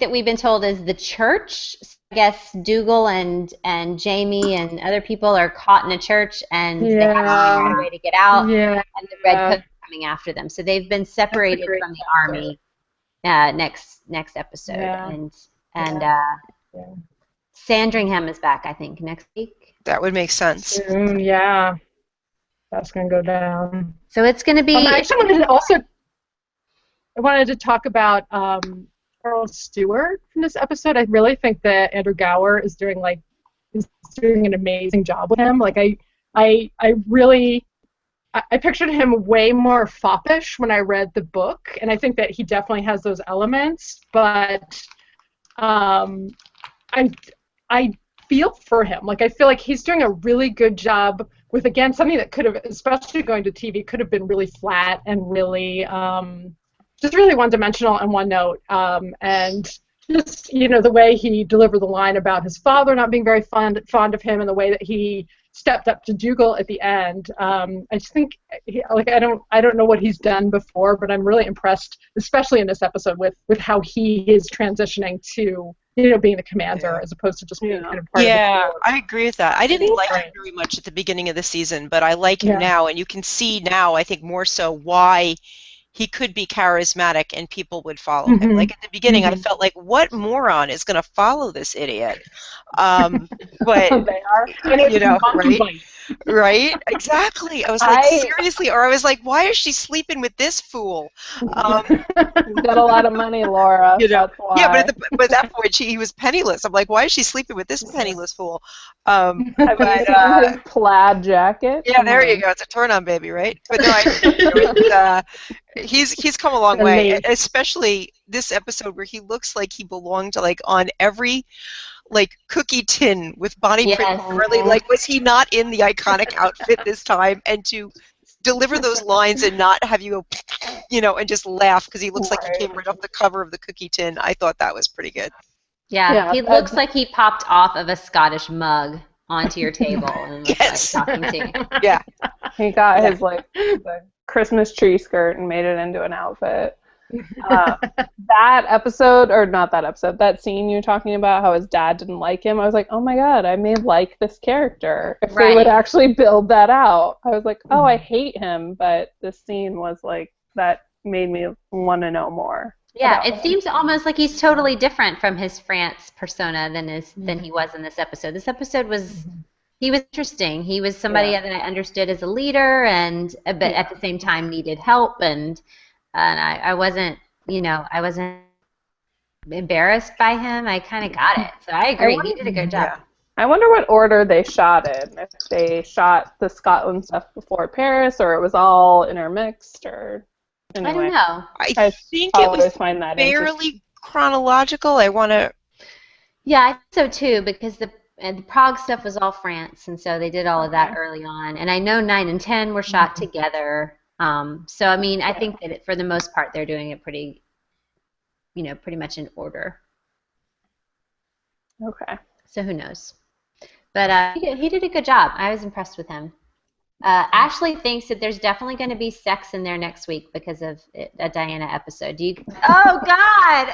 that we've been told is the church. I guess Dougal and Jamie and other people are caught in a church, and they have to find a way to get out. Yeah. And the Red Coat are coming after them. So they've been separated from the army. Next episode, and Sandringham is back, I think, next week. That would make sense. Yeah, that's going to go down. So it's going to be. I wanted to talk about Earl Stewart from this episode. I really think that Andrew Gower is doing an amazing job with him. Like I pictured him way more foppish when I read the book, and I think that he definitely has those elements. But I feel for him. Like, I feel like he's doing a really good job with, again, something that could have, especially going to TV, could have been really flat and really, just really one-dimensional and one-note. And just, the way he delivered the line about his father not being very fond of him, and the way that he stepped up to Dougal at the end. I just think, I don't know what he's done before, but I'm really impressed, especially in this episode, with how he is transitioning to being the commander as opposed to just being kind of part of the I agree with that. I didn't like him very much at the beginning of the season, but I like him now, and you can see now, I think more so, why he could be charismatic and people would follow him. Like at the beginning, I felt like, what moron is going to follow this idiot? But they are, right? Exactly. I was like, seriously, or I was like, why is she sleeping with this fool? He's got a lot of money, Laura. That's why. Yeah, but at that point, he was penniless. I'm like, why is she sleeping with this penniless fool? His plaid jacket. Yeah, there you go. It's a turn-on, baby, right? But no, he's come a long way, especially this episode where he looks like he belonged to on every cookie tin with Bonnie Prince Charlie. Was he not in the iconic outfit this time? And to deliver those lines and not have you go, and just laugh because he looks like he came right off the cover of the cookie tin. I thought that was pretty good. Yeah, he looks like he popped off of a Scottish mug onto your table and was talking to you. Yeah. He got his the Christmas tree skirt and made it into an outfit. That episode, or not that episode, that scene you're talking about, how his dad didn't like him, I was like, oh my god, I may like this character. If they would actually build that out. I was like, oh, I hate him, but this scene was like, that made me want to know more. Yeah, it seems almost like he's totally different from his France persona than he was in this episode. This episode was, he was interesting. He was somebody that I understood as a leader, and but at the same time needed help, and I wasn't, I wasn't embarrassed by him. I kind of got it. So I agree. He did a good job. I wonder what order they shot in. If they shot the Scotland stuff before Paris, or it was all intermixed, or anyway. I don't know. I think it was fairly chronological. I want to. Yeah, I think so too, because the Prague stuff was all France, and so they did all of that early on. And I know 9 and 10 were shot together. So I mean, I think that for the most part, they're doing it pretty, pretty much in order. Okay. So who knows? But he did a good job. I was impressed with him. Ashley thinks that there's definitely going to be sex in there next week because of a Diana episode. Oh God!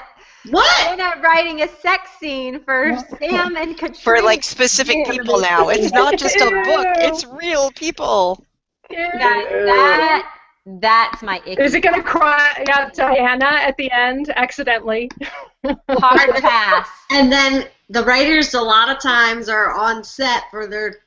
What? Diana writing a sex scene for Sam and Katrina. For like specific people now. It's not just a book. It's real people. Guys, that's my icky. Is it going to cry out Diana at the end accidentally? Hard pass. And then the writers a lot of times are on set for their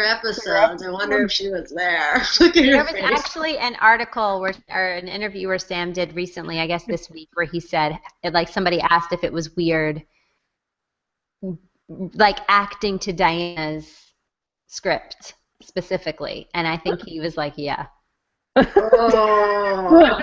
episodes. I wonder if she was there. There was actually an article or an interview where Sam did recently, I guess this week, where he said, like, somebody asked if it was weird, like acting to Diana's script specifically, and I think he was like, yeah. Oh.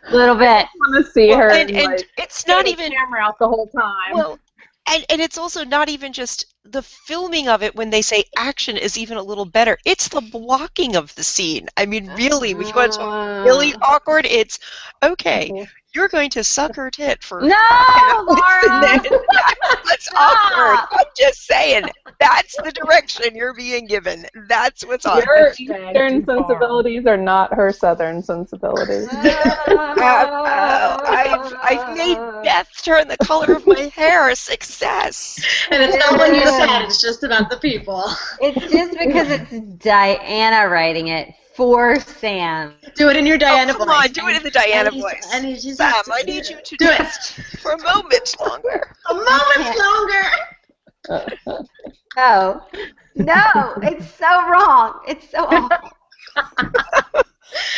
A little bit. I want to see her. And it's not even camera out the whole time. Well, and it's also not even just the filming of it when they say action is even a little better. It's the blocking of the scene. I mean, really, when you want to really awkward, it's okay. You're going to suck her tit for no, Laura. That's awkward. I'm just saying. That's the direction you're being given. That's what's awkward. Your Eastern sensibilities are not her Southern sensibilities. I've made Beth turn the color of my hair a success. And it's not what you said. It's just about the people. It's just because it's Diana writing it for Sam. Do it in your Diana voice. Come on, do it in the Diana voice. Sam, I need you to do it for a moment longer. A moment longer. Oh, no, it's so wrong. It's so awful.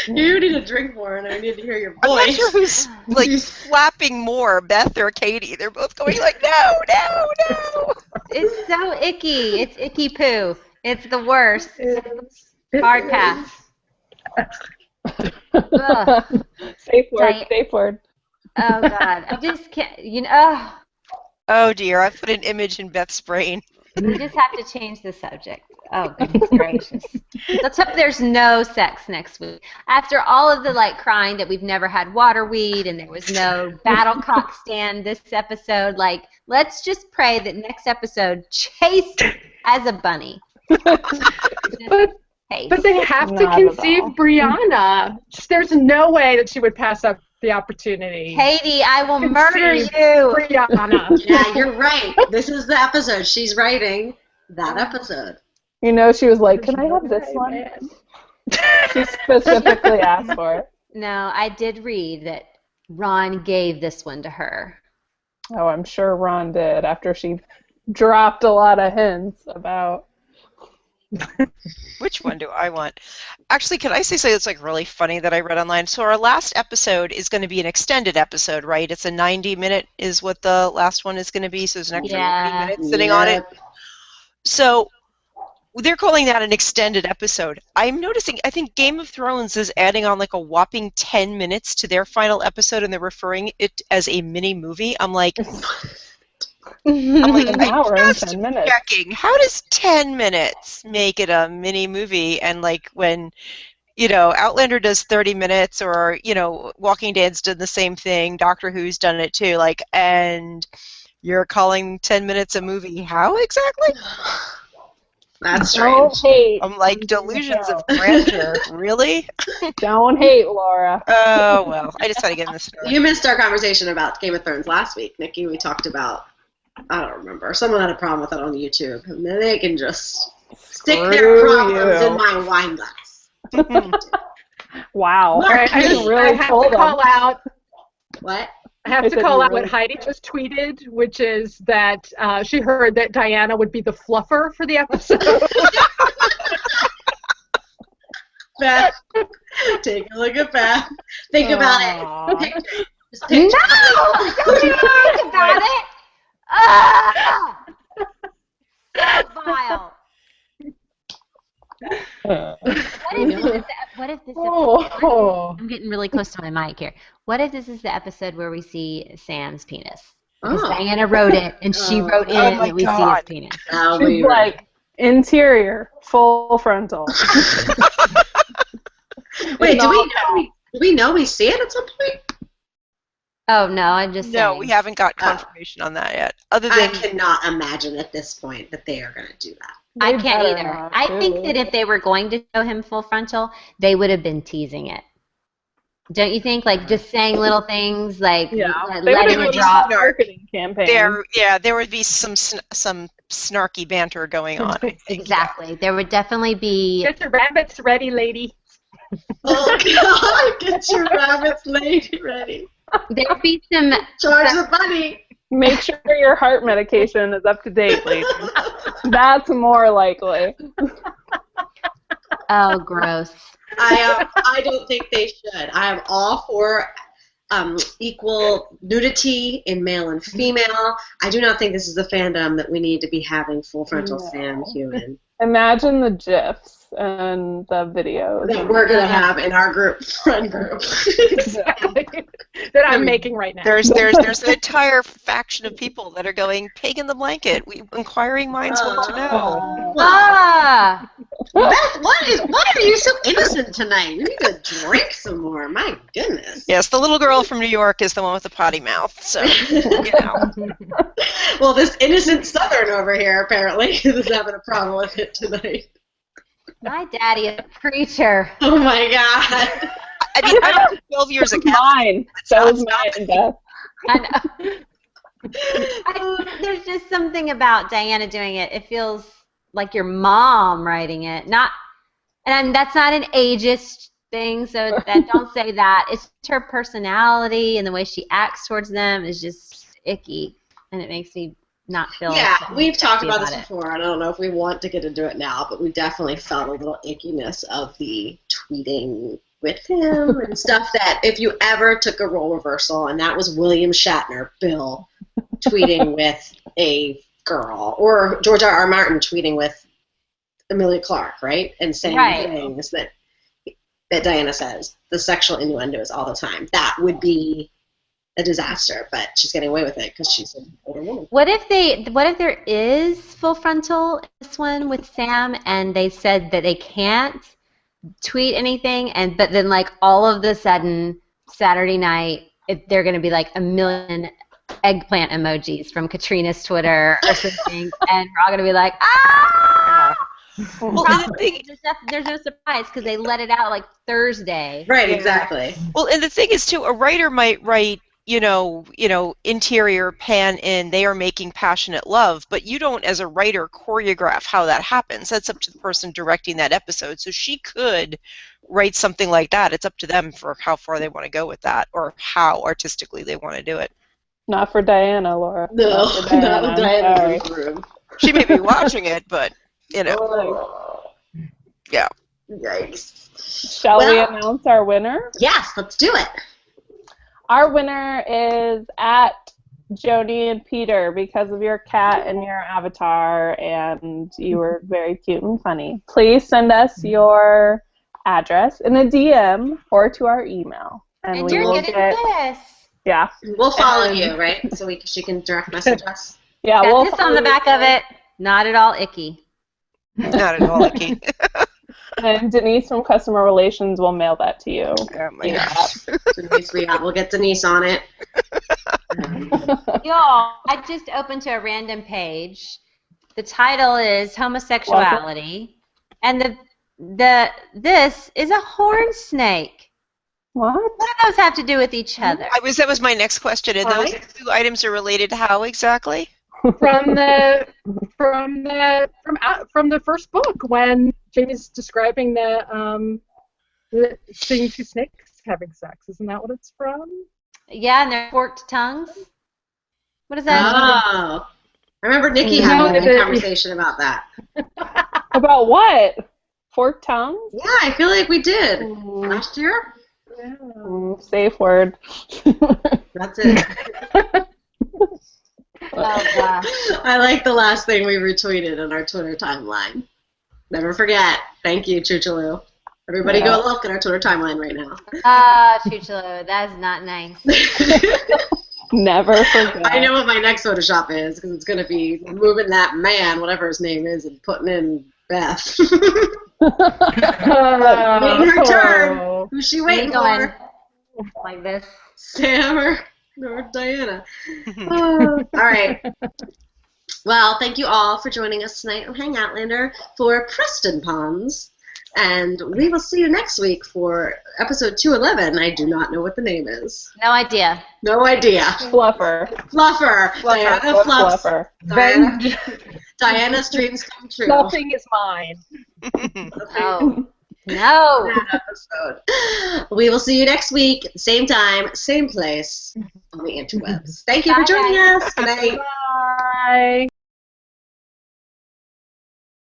You need to drink more, and I need to hear your voice. I'm not sure who's like flapping more, Beth or Katie. They're both going like, no. It's so icky. It's icky poo. It's the worst. Hard pass. Safe word. Oh God, I just can't. Oh dear, I put an image in Beth's brain. We just have to change the subject. Oh goodness gracious. Let's hope there's no sex next week. After all of the crying that we've never had water weed and there was no battlecock stand this episode, let's just pray that next episode Chase as a bunny. But they have to conceive Brianna. There's no way that she would pass up the opportunity. Katie, I will murder you. Brianna. Yeah, you're right. This is the episode. She's writing that episode. She was like, can I have this one? She specifically asked for it. No, I did read that Ron gave this one to her. Oh, I'm sure Ron did after she dropped a lot of hints about... Which one do I want? Actually, can I say something that's really funny that I read online? So our last episode is going to be an extended episode, right? It's a 90-minute is what the last one is going to be, so there's an extra 90 minutes sitting on it. So they're calling that an extended episode. I'm noticing, I think Game of Thrones is adding on a whopping 10 minutes to their final episode, and they're referring it as a mini movie. I'm like... an hour and 10 minutes. Checking. How does 10 minutes make it a mini movie? And when, Outlander does 30 minutes, or Walking Dead's done the same thing. Doctor Who's done it too. And you're calling 10 minutes a movie? How exactly? That's Don't strange. hate. I'm like, delusions of grandeur. Really? Don't hate, Laura. Oh, well. I just had to get in the story. You missed our conversation about Game of Thrones last week, Nikki. We talked about, I don't remember, someone had a problem with it on YouTube. And then they can just stick their problems in my wine glass. Wow. All right, I have to call out. What? I have to call out what Heidi just tweeted, which is that she heard that Diana would be the fluffer for the episode. Beth, take a look at Beth. Think about it. Just No! Don't think about it! Ah! So vile. What if this episode, I'm getting really close to my mic here. What if this is the episode where we see Sam's penis? Because Diana wrote it, and she wrote in that we see his penis. She's like, interior, full frontal. Wait, do we know we see it at some point? Oh, no, I'm just saying. No, we haven't got confirmation on that yet. Other than I cannot imagine at this point that they are going to do that. I can't either. I think that if they were going to show him full frontal, they would have been teasing it. Don't you think? Like just saying little things, like letting it drop. Marketing campaign. There would be some snarky banter going on. Exactly. There would definitely be. Get your rabbits ready, lady. Oh God! Get your rabbits ready. There'd be some. Charge the bunny. Make sure your heart medication is up to date, ladies. That's more likely. Oh, gross. I don't think they should. I am all for equal nudity in male and female. I do not think this is the fandom that we need to be having full frontal Sam human. Imagine the GIFs and the videos that we're going to have in our friend group. Exactly. That I'm making right now. There's an entire faction of people that are going, pig in the blanket. Inquiring minds want to know. Ah! Beth, why are you so innocent tonight? You need to drink some more. My goodness. Yes, the little girl from New York is the one with the potty mouth. So, Well, this innocent Southern over here apparently is having a problem with it tonight. My daddy is a preacher. Oh my God. I mean, I was 12 years ago. Mine. That was mine, Beth. I know. There's just something about Diana doing it. It feels like your mom writing it. And that's not an ageist thing, so don't say that. It's her personality and the way she acts towards them is just icky, and it makes me not feel. Yeah, we've talked about this before, and I don't know if we want to get into it now, but we definitely felt a little ickiness of the tweeting with him and stuff that if you ever took a role reversal, and that was William Shatner, Bill, tweeting with a girl, or George R.R. Martin tweeting with Emilia Clarke, right? And saying things that Diana says, the sexual innuendos all the time. That would be a disaster, but she's getting away with it because she's an older woman. What if there is full frontal in this one with Sam, and they said that they can't tweet anything, but then like all of the sudden Saturday night, they're going to be like a million eggplant emojis from Katrina's Twitter or something, and we're all going to be like, ah! Well, there's no surprise because they let it out like Thursday. Right, exactly. Well, and the thing is too, a writer might write, interior pan in, they are making passionate love, but you don't, as a writer, choreograph how that happens. That's up to the person directing that episode. So she could write something like that. It's up to them for how far they want to go with that or how artistically they want to do it. Not for Diana, Laura. No, not with Diana's room. She may be watching it, but, yeah. Yikes. Shall we announce our winner? Yes, let's do it. Our winner is at Joni and Peter because of your cat and your avatar, and you were very cute and funny. Please send us your address in a DM or to our email. And we will get this. Yeah. We'll follow you, right? So she can direct message us. Yeah, we'll this on the back of it. Not at all icky. Not at all icky. And Denise from Customer Relations will mail that to you. Oh my gosh. Denise, we'll get Denise on it. Y'all, I just opened to a random page The title is homosexuality, and this is a horn snake. What? What do those have to do with each other? That was my next question. And those two items are related to how exactly? From the first book when Jamie's describing the seeing two snakes having sex. Isn't that what it's from? Yeah, and their forked tongues. What is that? Oh, I remember Nikki having a conversation about that. About what? Forked tongues? Yeah, I feel like we did last year. Yeah. Safe word. That's it. Oh gosh. I like the last thing we retweeted on our Twitter timeline. Never forget. Thank you, Chuchalu. Everybody go look at our Twitter timeline right now. Ah, Chuchalo, that's not nice. Never forget. I know what my next Photoshop is because it's going to be moving that man, whatever his name is, and putting in Beth. Waiting her turn. Who's she waiting for? Like this. Sam or Diana? All right. Well, thank you all for joining us tonight on Hang Outlander for Prestonpans. And we will see you next week for episode 211. I do not know what the name is. No idea. No idea. Fluffer. Diana Fluffs. Fluffer. Diana's dreams come true. Nothing is mine. Oh. No. Episode. We will see you next week, same time, same place on the interwebs. Thank you for joining us. Good night. Bye.